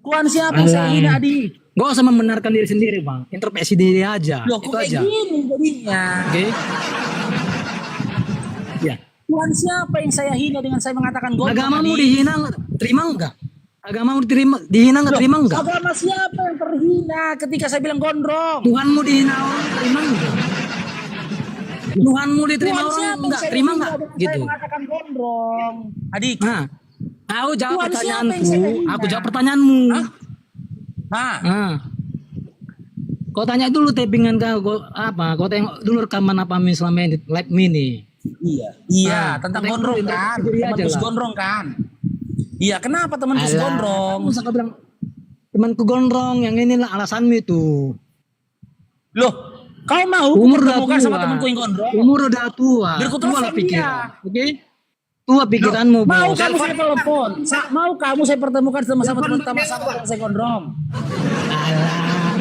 Tuhan siapa yang saya hina, Adik? Gak usah membenarkan diri sendiri bang, introspeksi diri aja. Loh, Itu kok kayak aja. gini jadinya? Oke. Ya. Tuhan siapa yang saya hina dengan saya mengatakan gondrong? Agamamu Adik? dihina nggak? Terima enggak? Agamamu dihina nggak? Terima enggak? Agama siapa yang terhina ketika saya bilang gondrong? Tuhanmu dihina orang terima enggak? Tuhanmu diterima Tuhan orang siapa yang enggak? saya Terima hina enggak? dengan Gitu. saya mengatakan gondrong? Adik, Nah, aku jawab Tuhan siapa yang pertanyaanku. saya hina? Aku jawab pertanyaanmu. ah, Nah, kau tanya dulu tapingan kau apa? Kau tengok dulu rekaman apa selama ini live mini. iya, Ah, tentang tengok gondrong dulu, kan? introspeksi diri aja Temanku lah. gondrong kan? Iya, kenapa temanku Alah, gondrong? kamu suka bilang temanku gondrong yang inilah alasanmu itu. Loh, kau mau Umur udah kupertemukan tua. sama temanku yang gondrong? Umur udah tua. Biar ku Tua lah telepon pikiran. dia. Oke? Tua pikiranmu, Mau bos. kamu saya telepon? Mau kamu saya pertemukan sama teman saya gondrong?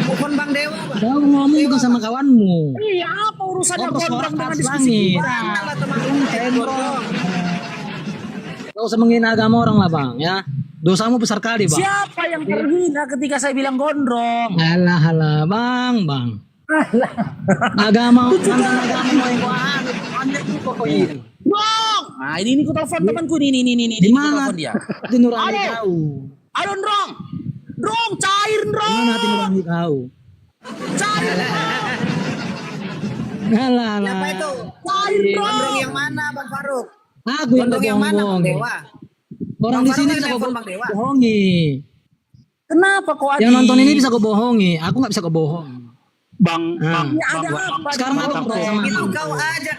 Telepon Bang Dewa, Bang. Kau ngomong bukan sama kawanmu. Iya, apa urusannya Kau gondrong bersorak dengan atas diskusi langit. kita? Mana teman-teman saya gondrong. Kau usah menghina agama orang lah bang, ya. Dosamu besar kali bang. Siapa yang terhina ketika saya bilang gondrong? Alah, alah, bang. Agama, tentang agama mau yang kau anut, anut itu kau ini. Dong! Nah, ini ku telepon temanku ini. Di Ku mana? telepon dia. Hati nurani Halo. kau. Ayo, Drong! Drong, cair, Di Drong! mana hati nurani kau? Cair, Alah, alah. Siapa itu? cair, Gondrong Drong! yang mana Bang Faruk? Aku yang Gondrong yang mana Bang bohong. Dewa? Orang Bang di sini Faruk bisa kan kau telepon Bang Dewa. bohongi. Kenapa kok Adi? Yang nonton ini bisa kau bohongi. Aku nggak bisa kau bohong. Bang, Nah. Ya, ada apa? Sekarang aku Drong? percaya sama Itu aku. kau aja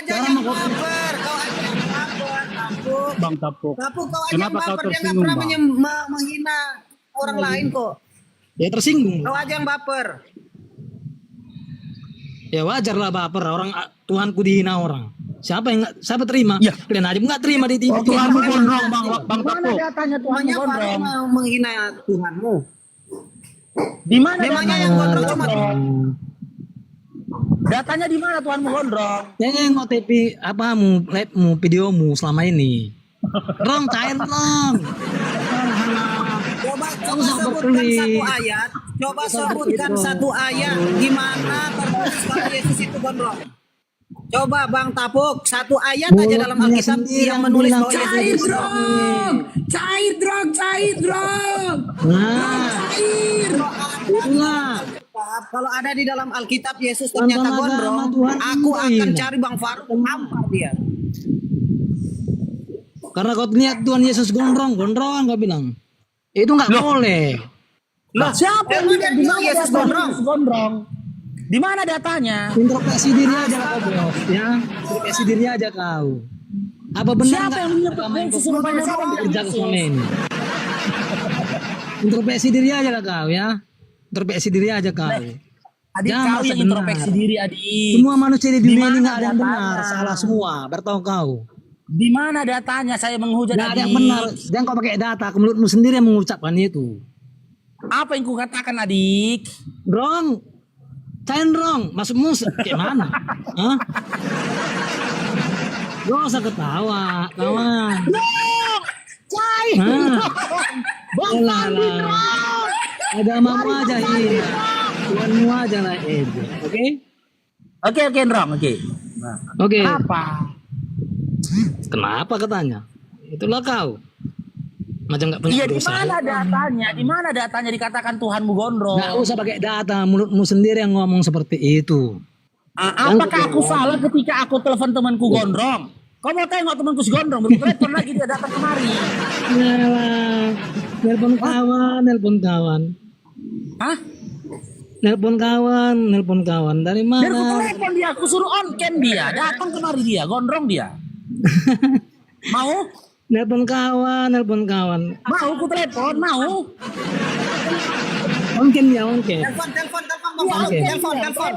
Sekarang yang mau- baper, kau aja yang baper, Tapuk. Bang Tapuk. Tapuk kau aja yang Kenapa kau baper, dia nggak tersinggung, pernah Bang? menghina orang lain kok. Ya tersinggung. Kau aja yang baper. Ya wajar lah baper orang Tuhanku dihina orang. Siapa terima? Ya. Kalian aja nggak terima di TV. Tuhanmu gondrong, Bang Di mana Tapuk. datanya Tuhan Memangnya Faruk gondrong? mau menghina Tuhanmu? Di mana Memangnya datanya yang gondrong cuma Datanya di mana Tuhanmu gondrong? Nengok TV apamu, live-mu, videomu selama ini. Rong, cair rong. Coba usah sebutkan berkelit. satu ayat. Coba sebutkan satu ayat di mana tertulis kalau Yesus itu gondrong. Coba Bang Tapuk, satu ayat aja dalam Mulutnya Alkitab sendiri yang yang menulis bilang bahwa Yesus Cair itu gondrong. drong, cair drong. Nah, Cair. itulah. Kalau ada di dalam Alkitab Yesus Tentang ternyata agama gondrong, Tuhan aku kita akan ini. cari Bang Faruk tampar dia. Karena kau lihat Tuhan Yesus gondrong kau bilang. Itu nggak boleh. Loh, siapa yang Emang bilang dia di mana Yesus datanya gondrong? Yesus gondrong? Di mana datanya? Introspeksi diri aja kau bos, ya. Introspeksi diri aja kau. Apa benar Siapa nggak yang menyebut agama yang Yesus kau rupanya kerjakan gondrong? selama ini? Introspeksi diri aja lah kau ya. Introspeksi diri aja kau. Adik, Jangan kau merasa yang benar. introspeksi diri, Adik. Semua manusia di dunia ini mana nggak ada yang benar, datanya? salah semua. Bertahu kau. Di mana datanya saya menghujat Nggak ada yang Adik? benar. Jangan kau pakai data, mulutmu sendiri yang mengucapkan itu. Apa yang kukatakan, Adik? Rong, cain rong, maksudmu kayak mana? Hah? Gak usah ketawa, kawan. Cai! Hah? Bang Alah, Pandi, alah. Agamamu aja ini. Tuhanmu aja lah itu. Oke? Oke, Drong, oke. Oke. Apa? Kenapa katanya? Itulah kau. Macam nggak punya Iya, di dosa. mana datanya? Di mana datanya dikatakan Tuhanmu gondrong? Nggak usah pakai data, mulutmu sendiri yang ngomong seperti itu. Apakah aku salah ketika aku telepon temanku gondrong? Kau mau tengok temanku si gondrong, baru telepon lagi dia datang kemari. Yalah. Nelpon kawan. Hah? Nelpon kawan. Dari Biar aku mana? telepon dia, aku suruh on cam dia, datang kemari dia, gondrong dia. Mau? Nelpon kawan. Mau aku telepon, mau? Mungkin ya, mungkin. Telepon Bang Faruk, Oke. telepon.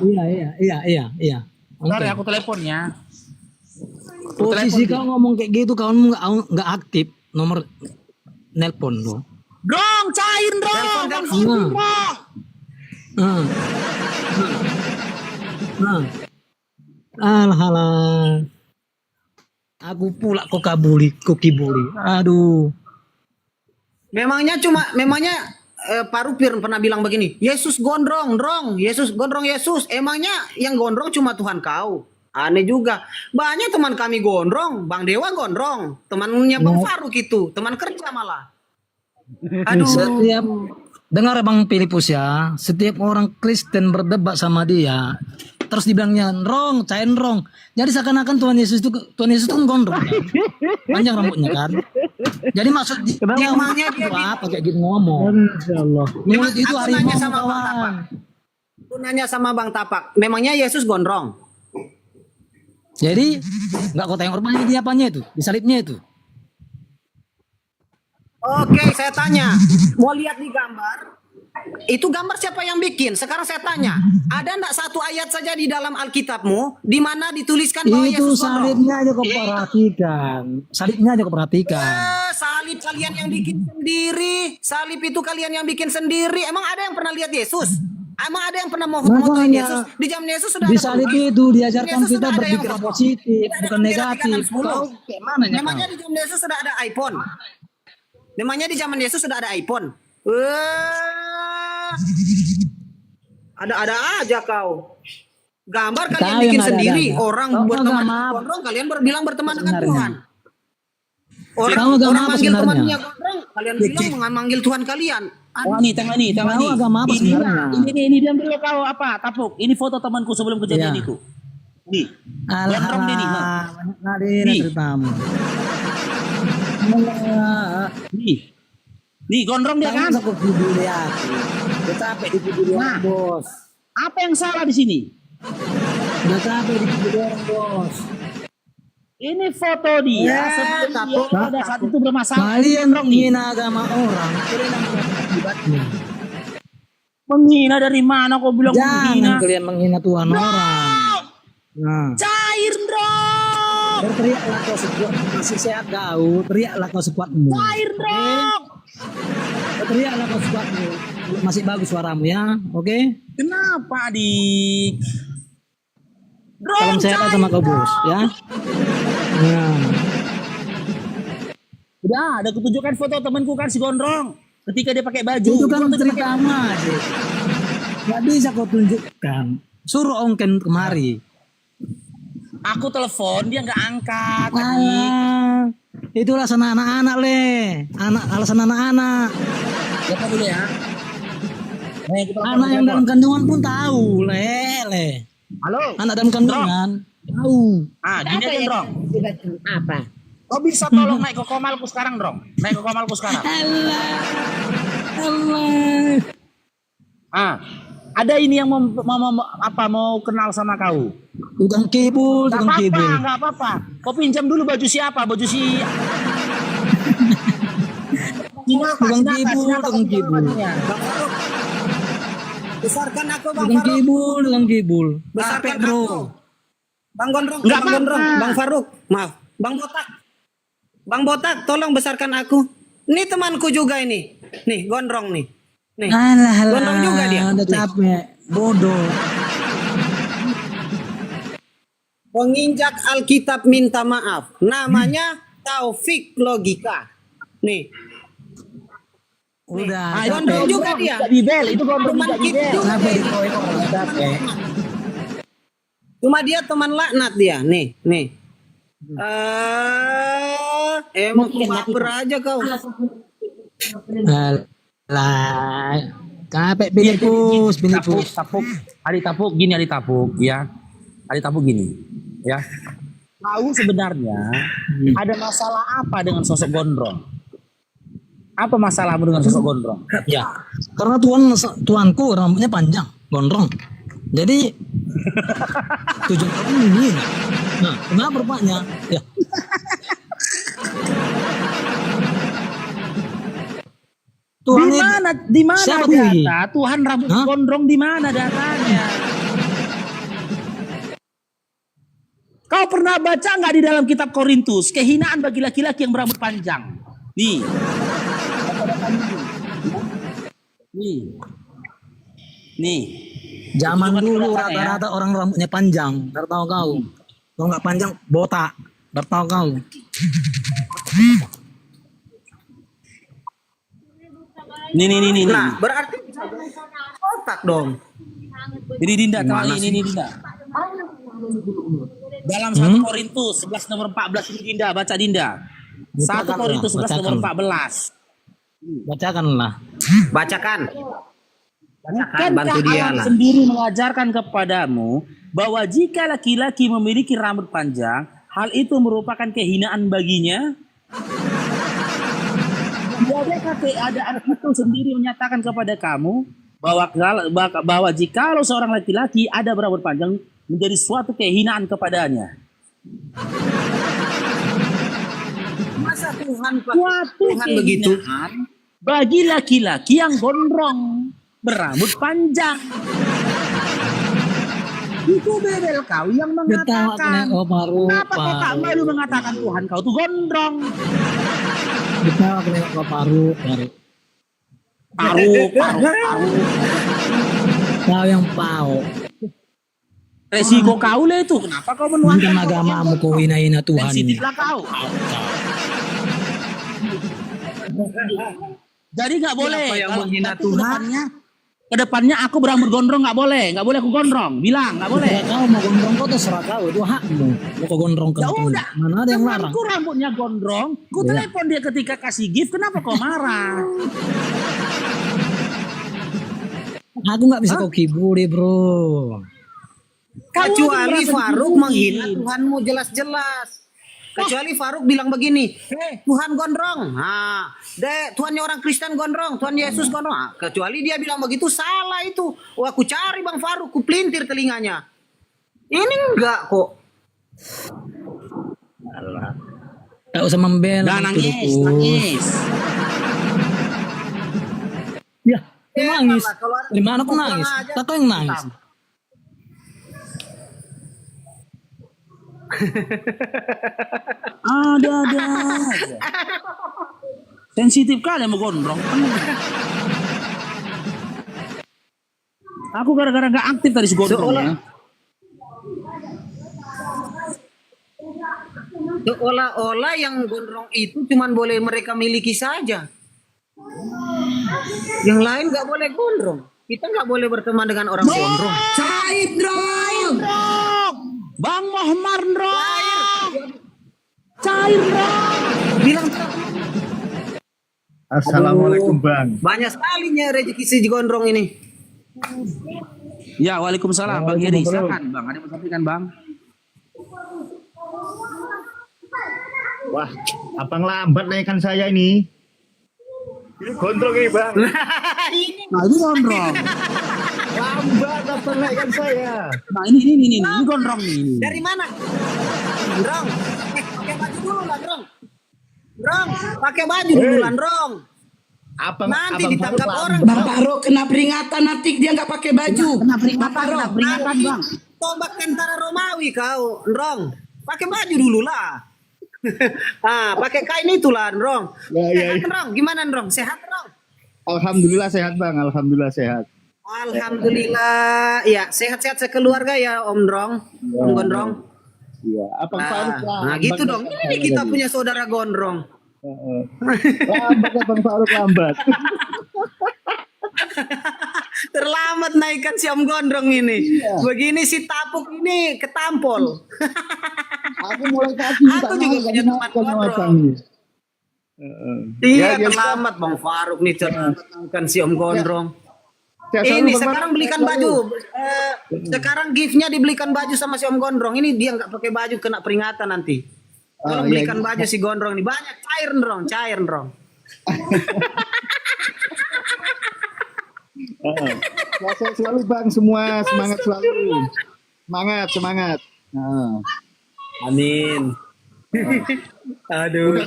Iya. Bentar Oke. ya, aku teleponnya. Posisi kau ngomong kayak gitu, kamu nggak aktif nomor nelpon lo. Drong, cair drong. Nah. Nah. Alah. Aku pula kok kibuli. Aduh. Memangnya Pak Rupir pernah bilang begini, Yesus gondrong, Yesus gondrong Yesus. Emangnya yang gondrong cuma Tuhan kau? Aneh juga. Banyak teman kami gondrong, Bang Dewa gondrong, temannya Bang Faruk itu, teman kerja malah. Aduh. Setiap dengar Bang Filipus ya, setiap orang Kristen berdebat sama dia, terus dibilangnya cair rong. Jadi seakan-akan Tuhan Yesus itu kan gondrong, kan? Panjang rambutnya kan. Jadi maksud dia Emangnya dia apa kayak gitu ngomong. Insyaallah. Mulut itu Aku harimau nanya sama Bang kawan. Tapak. Aku nanya sama Bang Tapak, memangnya Yesus gondrong? Jadi nggak kau tengok rupanya di apanya itu, di salibnya itu. Oke, saya tanya, mau lihat di gambar? Itu gambar siapa yang bikin? Sekarang saya tanya, ada enggak satu ayat saja di dalam Alkitabmu di mana dituliskan bahwa Itu Yesus gondrong? salibnya aja kau perhatikan. Salibnya aja kau perhatikan. Salib kalian yang bikin sendiri. Salib itu kalian yang bikin sendiri. Emang ada yang pernah lihat Yesus? Emang ada yang pernah motoin Makanya, Yesus? Di zaman Yesus sudah Di ada salib foto. itu diajarkan Yesus kita sudah ada yang berpikir foto. positif, Tidak ada bukan bendera negatif. 360. Kau kayak mana ya Memangnya kau? di zaman Yesus sudah ada iPhone? Memangnya di zaman Yesus sudah ada iPhone? Wah. Ada-ada aja kau. Gambar kalian Tahu bikin yang ada-ada sendiri. aja. Orang Tahu buat nggak, teman maaf. gondrong, kalian berbilang berteman dengan Sebenarnya. Tuhan. Orang, Tahu agama orang apa manggil sebenarnya? temannya gondrong, kalian bilang manggil Tuhan kalian. Tengah nih. Tahu agama apa Ini, sebenarnya? ini diam dulu kau apa? Tapuk. Ini foto temanku sebelum kejadian Iya. itu. Nih. Alah, Gondrong dia nih. banyak nadi Nih. ceritamu. Alah. Nih gondrong dia kan? Kamu aku kibuli aku. Udah capek dikibuli orang, bos. Apa yang salah di sini? Udah capek dikibuli orang, bos. Ini foto dia sebelum dia pada saat itu bermasalah. Kalian Gondrong nih. menghina agama orang. Kalian yang menghina akibatnya. Menghina dari mana kau bilang menghina? Jangan kalian menghina Tuhan orang. Nah, Cair drong. berteriaklah kau sekuat masih sehat kau. Teriaklah kau sekuatmu. Cair drong. Teriaklah kau sekuatmu. Masih bagus suaramu ya, oke? Kenapa adik? Salam Drong sehat sama kau bos, ya. Nah, Udah, ada kutunjukkan foto temanku kan si gondrong. Ketika dia pakai baju. itu kan Gua tuh cerita pakai- aja. Gak bisa kau tunjukkan. Suruh ongken kemari. Aku telepon dia nggak angkat. Adik. Alah, itu alasan anak-anak le. Alasan anak-anak. Siapa dulu ya? Nih, kita telepon, Anak yang telepon. dalam kandungan pun tahu le. Halo. Anak dalam kandungan tahu. Ah, gini aja drong. Apa? Kau bisa tolong naik ke komalku sekarang, Drong? Naik ke komalku sekarang. Allah. Ah, ada ini yang mau kenal sama kau. Tukang kibul, Gak tukang apa-apa, kibul. gak apa-apa. Kau pinjam dulu baju siapa? Baju si Tukang kibul, tukang kibul. Besarkan aku Bang Tukang Faruk. kibul, tukang kibul. Besarkan Capek bro. aku. Bang Gondrong, Nggak Bang Gondrong, apa-apa. Bang Faruk, maaf, Bang Botak. Bang Botak, tolong besarkan aku. Ini temanku juga ini. Nih, Gondrong nih. Nih. Alah, Gondrong juga dia. udah Nih. capek. Bodoh. Penginjak Alkitab minta maaf. Namanya Taufik Logika. Nih, Udah. Gondrong juga dia. Tidak bibel, itu gondrong Teman tidak kita bibel. juga Capek dia. dikoek orang capek. Cuma dia teman laknat dia. Nih, nih. Emang baper aja kau. Alah. Capek Filipus, Filipus. Tapuk. Adik tapuk gini, adik tapuk ya. Adik tapuk gini ya. Tahu sebenarnya ada masalah apa dengan sosok gondrong? Apa masalahmu dengan sosok gondrong? Ya, karena tuanku rambutnya panjang, gondrong. Jadi tujuan aku ini. Nah, kenapa rupanya? Ya. Tuhan Di mana Siapa data? ini? Tuhan rambut Hah? gondrong di mana datanya? Kau pernah baca nggak di dalam kitab Korintus kehinaan bagi laki-laki yang berambut panjang? Nih. Nih. Nih. Zaman Tunjukkan dulu keberatan ya. rata-rata orang rambutnya panjang. Nggak tahu kau. Kalau nggak panjang botak. Nggak tahu kau. Nih. Nah, berarti otak dong. Ini Dinda, tahu ini Dinda. Dalam 1 Korintus 11 nomor 14 ini Dinda, baca Dinda. 1 Korintus 11 nomor 14. Bacakanlah. Bacakan. Bacakan, bantu Bukankah dia Allah lah. sendiri mengajarkan kepadamu bahwa jika laki-laki memiliki rambut panjang, hal itu merupakan kehinaan baginya? Tiadakah keadaan itu sendiri menyatakan kepada kamu bahwa jikalau seorang laki-laki ada berambut panjang menjadi suatu kehinaan kepadanya? Masa Tuhan Suatu Tuhan begitu? kehinaan bagi laki-laki yang gondrong berambut panjang. Itu bebel kau yang Ketawa mengatakan. kena paru. Kenapa kau tak malu mengatakan Tuhan kau tuh gondrong? Ketawa kena paru. Paru. Kau yang pau. Resiko kau lah itu. Kenapa kau menuangkan Bukan agamamu kau hina-hina Tuhan ini. sensitiflah kau. Jadi nggak boleh. Siapa yang Kalau menghina tapi Tuhan? Kedepannya aku berambut gondrong nggak boleh aku gondrong. Bilang nggak boleh. Kau mau gondrong kau terserah kau, itu hakmu. Mau kau gondrong Ya kentung. udah. Mana ada yang larang? Temanku rambutnya gondrong. Ku Iya. telepon dia ketika kasih gift. Kenapa kau marah? Aku nggak bisa kau kibuli bro. Kecuali merasa Faruk dibully. menghina Tuhanmu jelas-jelas. Kecuali Faruk bilang begini, Tuhan gondrong. Nah, Tuhannya orang Kristen gondrong, Tuhan Yesus gondrong. Nah, kecuali dia bilang begitu, salah itu. Wah, aku cari Bang Faruk, ku pelintir telinganya. Ini enggak kok. Tak usah membela. Dah itu, nangis. Ya, kau nangis. Kalau ada Di mana kau kurang nangis? ajar, Tak kau yang nangis. Ada aja. Sensitif kali sama gondrong. Aku gara-gara gak aktif tadi si gondrong ya. Seolah-olah yang gondrong itu cuman boleh mereka miliki saja. Yang lain nggak boleh gondrong. Kita nggak boleh berteman dengan orang gondrong. Cair dong. Bang Mohmar Ndrong. Cair Ndrong. Bilang Assalamualaikum Bang. banyak sekalinya rezeki si gondrong ini. Ya, waalaikumsalam Bang Yeri. Silakan Bang, ada yang mau sampaikan Bang? Wah, abang lambat naikkan saya ini. Ini gondrong ini Bang. Nah, ini gondrong. Lambat abang naikkan saya. Nah, ini gondrong nih. Dari mana? Gondrong. Pakai baju dulu lah, Ndrong. Ndrong, pakai baju dulu lah, Ndrong. Abang, Nanti abang ditangkap Faruk orang. Bang Faruk kena peringatan nanti dia nggak pakai baju. Kena peringatan Bang. Tombak tentara Romawi kau, Ndrong. Pakai baju dulu lah. Pakai kain itulah, Ndrong. Ya. Sehat, Ndrong. Gimana, Ndrong? Sehat, Ndrong? Alhamdulillah sehat Bang, alhamdulillah sehat. Alhamdulillah. Ya, sehat-sehat sekeluarga ya, Om Ndrong. Om Gondrong. Iya, abang Faruk Nah, gitu dong. Ini kita punya saudara gondrong. Lambat abang Faruk lambat. Terlambat naikkan si Om Gondrong ini. Begini si Tapuk ini ketampol. Aku mulai kaki. Aku juga punya teman gondrong. Iya, terlambat Bang Faruk nih naikkan si Om Gondrong. Ini sekarang belikan baju. Sekarang giftnya dibelikan baju sama si Om Gondrong. Ini dia nggak pakai baju kena peringatan nanti. Tolong belikan baju si Gondrong ini banyak cair Ndrong. Sehat selalu Bang, semua semangat selalu. Semangat. Nah. Amin. Aduh.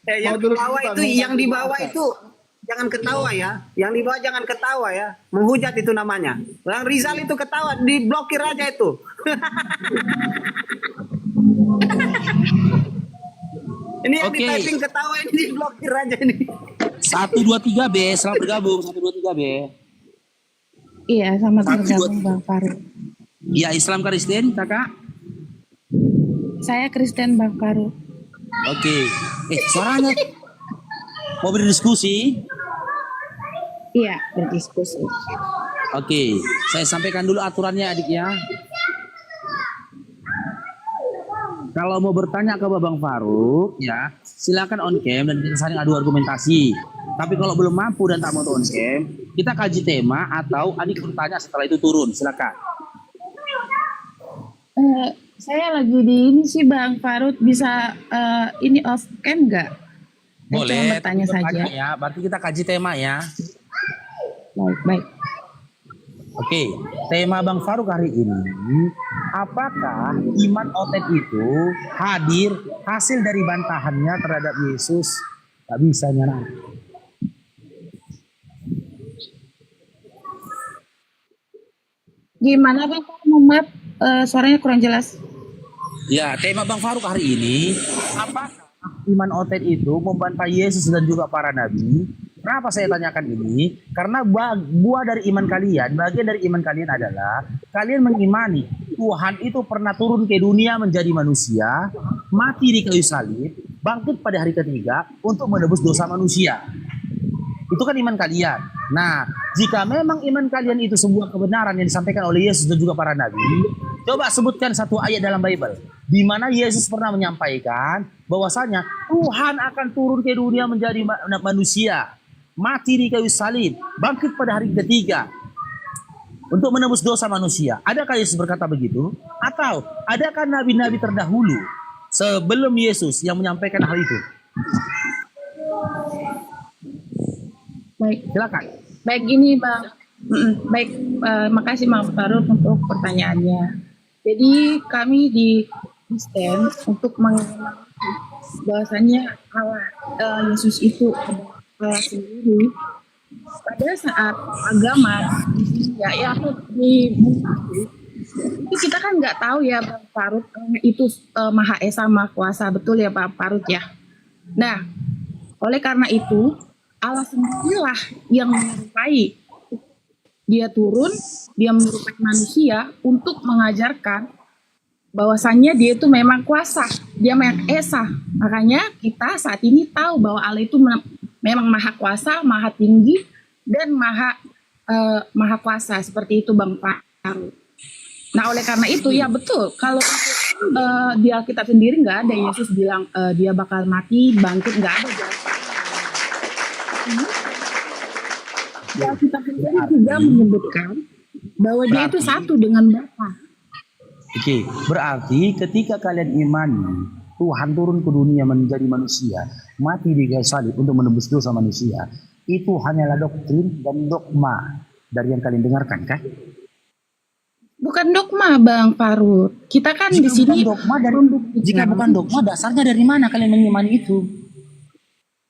Yang di bawah itu, jangan ketawa ya. Yang di bawah jangan ketawa ya. Menghujat itu namanya. Bang Rizal itu ketawa, diblokir aja itu. Ini yang Oke. di typing ketawa ini diblokir aja ini. 123B, selamat bergabung 123B. Iya, sama Satu, bergabung dua. Bang Faruk. Ya, Islam Kristen, Kakak. Saya Kristen Bang Faruk. Oke. Suaranya mau berdiskusi? Iya, berdiskusi. Oke, saya sampaikan dulu aturannya adik ya. Kalau mau bertanya ke Babang Faruk, ya silakan on cam dan kita saling adu argumentasi. Tapi kalau belum mampu dan tak mau on cam, kita kaji tema atau adik bertanya setelah itu turun. Silakan. Saya lagi di ini sih Bang Faruk, bisa ini off cam nggak? Saya cuma Boleh. bertanya tapi saja. Ya, berarti kita kaji tema ya. Baik, baik. Oke, tema Bang Faruk hari ini, apakah iman otet itu hadir hasil dari bantahannya terhadap Yesus? Tak bisa nyerah. Gimana Bang Faruk? Maaf, suaranya kurang jelas. Ya, tema Bang Faruk hari ini, apakah iman otet itu membantah Yesus dan juga para nabi? Kenapa saya tanyakan ini? Karena buah dari iman kalian, bagian dari iman kalian adalah kalian mengimani Tuhan itu pernah turun ke dunia menjadi manusia, mati di kayu salib, bangkit pada hari ketiga untuk menebus dosa manusia. Itu kan iman kalian. Nah, jika memang iman kalian itu sebuah kebenaran yang disampaikan oleh Yesus dan juga para nabi, coba sebutkan satu ayat dalam Bible di mana Yesus pernah menyampaikan bahwasanya Tuhan akan turun ke dunia menjadi manusia, mati di kayu salib, bangkit pada hari ketiga untuk menebus dosa manusia. Adakah Yesus berkata begitu? Atau adakah nabi-nabi terdahulu sebelum Yesus yang menyampaikan hal itu? Baik, Silakan. baik gini Bang. Baik, makasih Bang Faruk untuk pertanyaannya. Jadi kami di Kristen untuk mengenal bahwasannya Allah Yesus itu Allah sendiri pada saat agama ya atau di itu kita kan nggak tahu ya Bang Faruk itu Maha Esa Maha Kuasa, betul ya Bang Faruk ya. Nah, oleh karena itu Allah sendirilah yang menyerupai, dia turun, dia menyerupai manusia untuk mengajarkan bahwasannya dia itu memang kuasa, dia memang Esa. Makanya kita saat ini tahu bahwa Allah itu memang maha kuasa, maha tinggi, dan maha kuasa. Seperti itu Bang Faruk. Nah oleh karena itu ya betul, kalau di Alkitab sendiri nggak ada Yesus bilang dia bakal mati, bangkit, nggak ada. Di Alkitab sendiri juga menyebutkan bahwa dia itu satu dengan Bapa. Oke, berarti ketika kalian imani Tuhan turun ke dunia menjadi manusia, mati di kayu salib untuk menebus dosa manusia, itu hanyalah doktrin dan dogma dari yang kalian dengarkan, kan? Bukan dogma Bang Faruk. Kita kan di sini Jika bukan dogma, dasarnya dari mana kalian mengimani itu?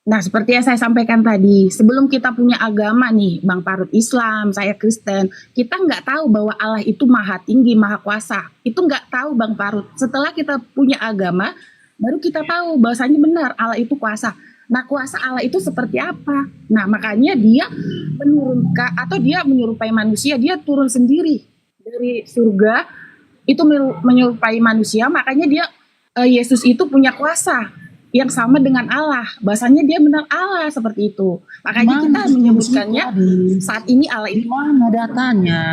Nah, seperti yang saya sampaikan tadi, sebelum kita punya agama nih, Bang Faruk Islam, saya Kristen, kita nggak tahu bahwa Allah itu maha tinggi, maha kuasa. Itu nggak tahu Bang Faruk. Setelah kita punya agama, baru kita tahu bahwasanya benar Allah itu kuasa. Nah, kuasa Allah itu seperti apa? Nah, makanya dia menurunkan atau dia menyerupai manusia, dia turun sendiri dari surga, itu menyerupai manusia, makanya dia Yesus itu punya kuasa yang sama dengan Allah, bahasanya dia benar Allah seperti itu. Makanya kita menyebutkannya saat ini Allah itu. Di mana datanya?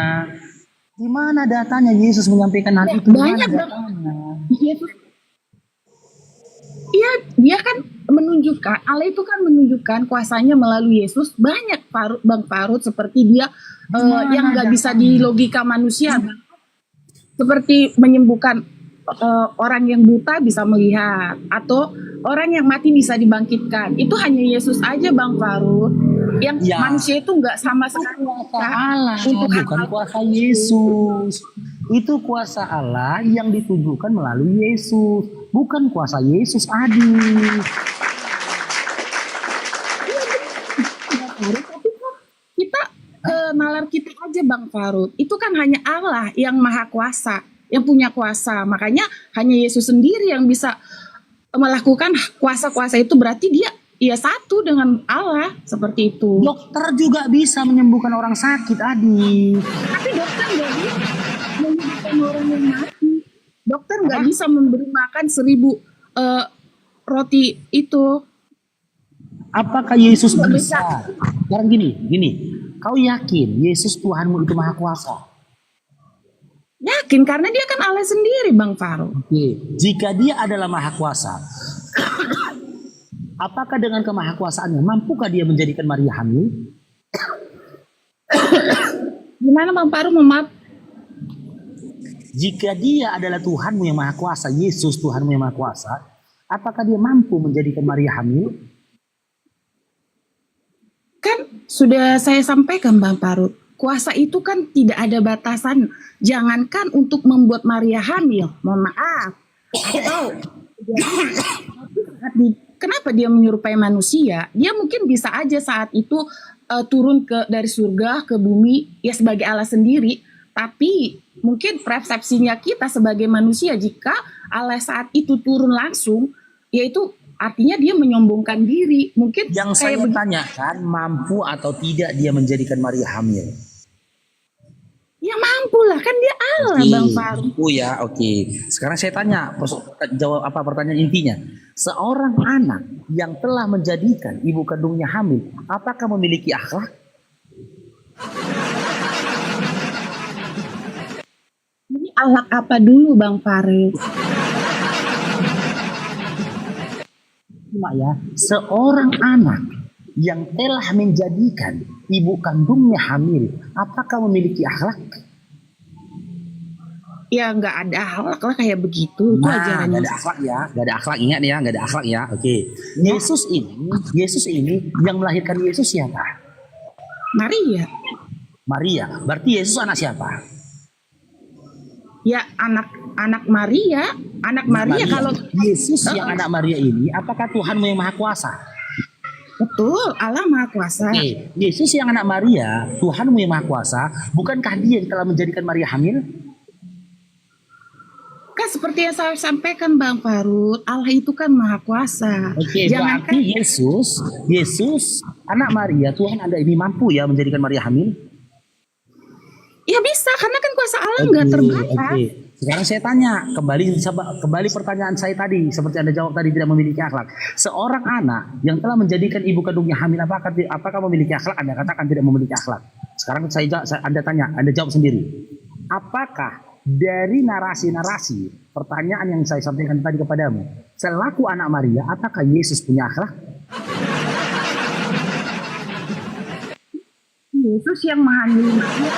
Di mana datanya Yesus menyampaikan hal itu? Banyak Yesus. Iya, dia kan menunjukkan Allah itu kan menunjukkan kuasanya melalui Yesus. Banyak Bang Faruk seperti dia yang nggak bisa di logika manusia, seperti menyembuhkan orang yang buta bisa melihat, atau orang yang mati bisa dibangkitkan. Itu hanya Yesus aja Bang Faruk. Yang manusia itu nggak sama sekali Allah, bukan kuasa Yesus. Itu kuasa Allah yang ditunjukkan melalui Yesus, bukan kuasa Yesus adik. Tapi kita nalar kita aja Bang Faruk. Itu kan hanya Allah yang maha kuasa. yang punya kuasa. Makanya hanya Yesus sendiri yang bisa melakukan kuasa-kuasa itu, berarti dia satu dengan Allah seperti itu. Dokter juga bisa menyembuhkan orang sakit, Adik. Tapi dokter nggak bisa menyembuhkan orang yang mati. Dokter nggak bisa memberi makan 1000 roti itu. Apakah Yesus Nggak bisa? Sekarang gini, kau yakin Yesus Tuhanmu itu maha kuasa? Yakin, karena dia kan Allah sendiri, Bang Farouk. Oke, jika dia adalah maha kuasa, apakah dengan kemahakuasaannya mampukah dia menjadikan Maria hamil? Gimana Bang Farouk, maaf? Jika dia adalah Tuhanmu yang maha kuasa, Yesus Tuhanmu yang maha kuasa, apakah dia mampu menjadikan Maria hamil? Kan sudah saya sampaikan Bang Farouk, kuasa itu kan tidak ada batasan. Jangankan untuk membuat Maria hamil, mohon maaf. Atau kenapa dia menyerupai manusia? Dia mungkin bisa aja saat itu turun dari surga ke bumi ya sebagai Allah sendiri. Tapi mungkin persepsinya kita sebagai manusia, jika Allah saat itu turun langsung, yaitu artinya dia menyombongkan diri. Mungkin Yang saya tanyakan, mampu atau tidak dia menjadikan Maria hamil? ya mampu lah, kan dia Allah, Bang Farouk. Mampu ya, oke. Sekarang saya tanya, jawab apa pertanyaan intinya. Seorang anak yang telah menjadikan ibu kandungnya hamil, apakah memiliki akhlak? Ini akhlak apa dulu Bang Farouk? Cuma ya, seorang anak yang telah menjadikan ibu kandungnya hamil, apakah memiliki akhlak? Ya nggak ada akhlak lah kayak begitu. Itu ajaran Nggak ada akhlak ya, nggak ada akhlak, ingat ya, nggak ada akhlak ya. Oke, Yesus ini yang melahirkan Yesus siapa? Maria. Maria. Berarti Yesus anak siapa? Ya anak Maria, anak Maria. Kalau Yesus yang anak Maria ini, apakah Tuhanmu yang maha kuasa? betul Allah Maha Kuasa. Oke, Yesus yang anak Maria, Tuhanmu yang maha kuasa, bukankah dia yang telah menjadikan Maria hamil? Kan seperti yang saya sampaikan Bang Farouk, Allah itu kan Maha Kuasa. Oke, Jangankan berarti Yesus anak Maria, Tuhan Anda ini mampu ya menjadikan Maria hamil? ya bisa, karena kan kuasa Allah nggak terbatas. Oke. Sekarang saya tanya kembali pertanyaan saya tadi, seperti Anda jawab tadi tidak memiliki akhlak. Seorang anak yang telah menjadikan ibu kandungnya hamil, apakah memiliki akhlak? Anda katakan tidak memiliki akhlak. Sekarang Anda tanya, Anda jawab sendiri. Apakah dari narasi-narasi pertanyaan yang saya sampaikan tadi kepadamu, selaku anak Maria, apakah Yesus punya akhlak? Yesus yang menghamili Maria.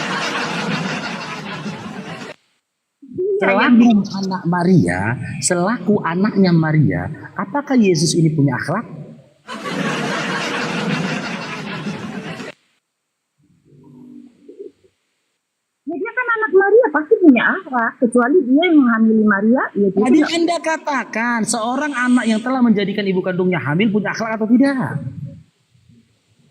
Selaku anak Maria, selaku anaknya Maria, apakah Yesus ini punya akhlak? Ya dia kan anak Maria, pasti punya akhlak. Kecuali dia yang menghamili Maria, ya dia Tadi tidak. Anda katakan seorang anak yang telah menjadikan ibu kandungnya hamil punya akhlak atau tidak?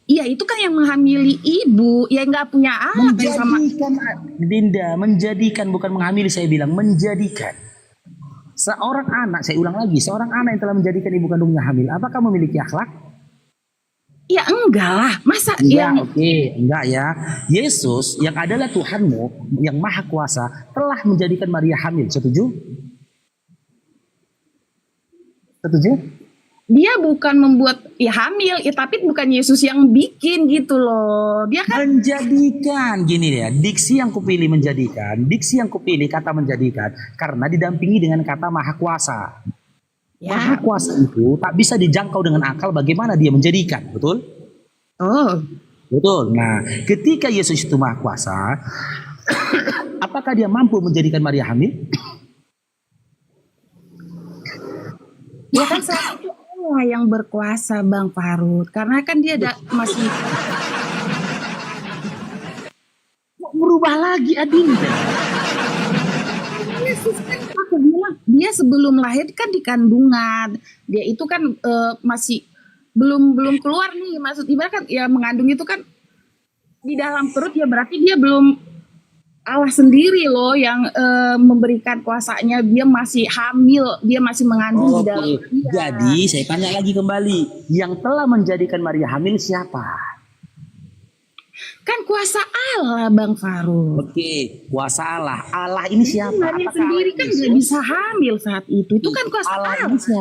Iya itu kan yang menghamili ibu, ya nggak punya akhlak yang sama. Menjadikan, Dinda, menjadikan bukan menghamili, saya bilang menjadikan. Seorang anak, saya ulang lagi, seorang anak yang telah menjadikan ibu kandungnya hamil, apakah memiliki akhlak? Ya enggak lah, masa Enggak, yang oke, enggak ya. Yesus yang adalah Tuhanmu, yang maha kuasa, telah menjadikan Maria hamil, setuju? Setuju? dia bukan membuat ya hamil, ya tapi bukan Yesus yang bikin gitu loh. Dia kan Menjadikan, gini ya, diksi yang kupilih menjadikan, diksi yang kupilih kata menjadikan, karena didampingi dengan kata maha kuasa. Maha ya. kuasa itu tak bisa dijangkau dengan akal bagaimana dia menjadikan, betul? Oh, Betul. Nah, ketika Yesus itu maha kuasa, apakah dia mampu menjadikan Maria hamil? dia kan saat itu Allah yang berkuasa Bang Farouk. Karena kan dia masih Kok berubah lagi Adinda? Yesus kan aku bilang dia sebelum lahir kan di kandungan. Dia itu kan masih belum keluar nih, maksud ibarat kan ya mengandung itu kan di dalam perut, ya berarti dia belum Allah sendiri loh yang memberikan kuasanya. Dia masih hamil, dia masih mengandung di dalam Oke, dia. jadi saya tanya lagi kembali, yang telah menjadikan Maria hamil siapa? Kan kuasa Allah, Bang Faruk. Oke, kuasa Allah. Allah ini siapa? Maria Apakah sendiri Allah kan Yesus? nggak bisa hamil saat itu. Itu kan kuasa Allah Allah. ini siapa?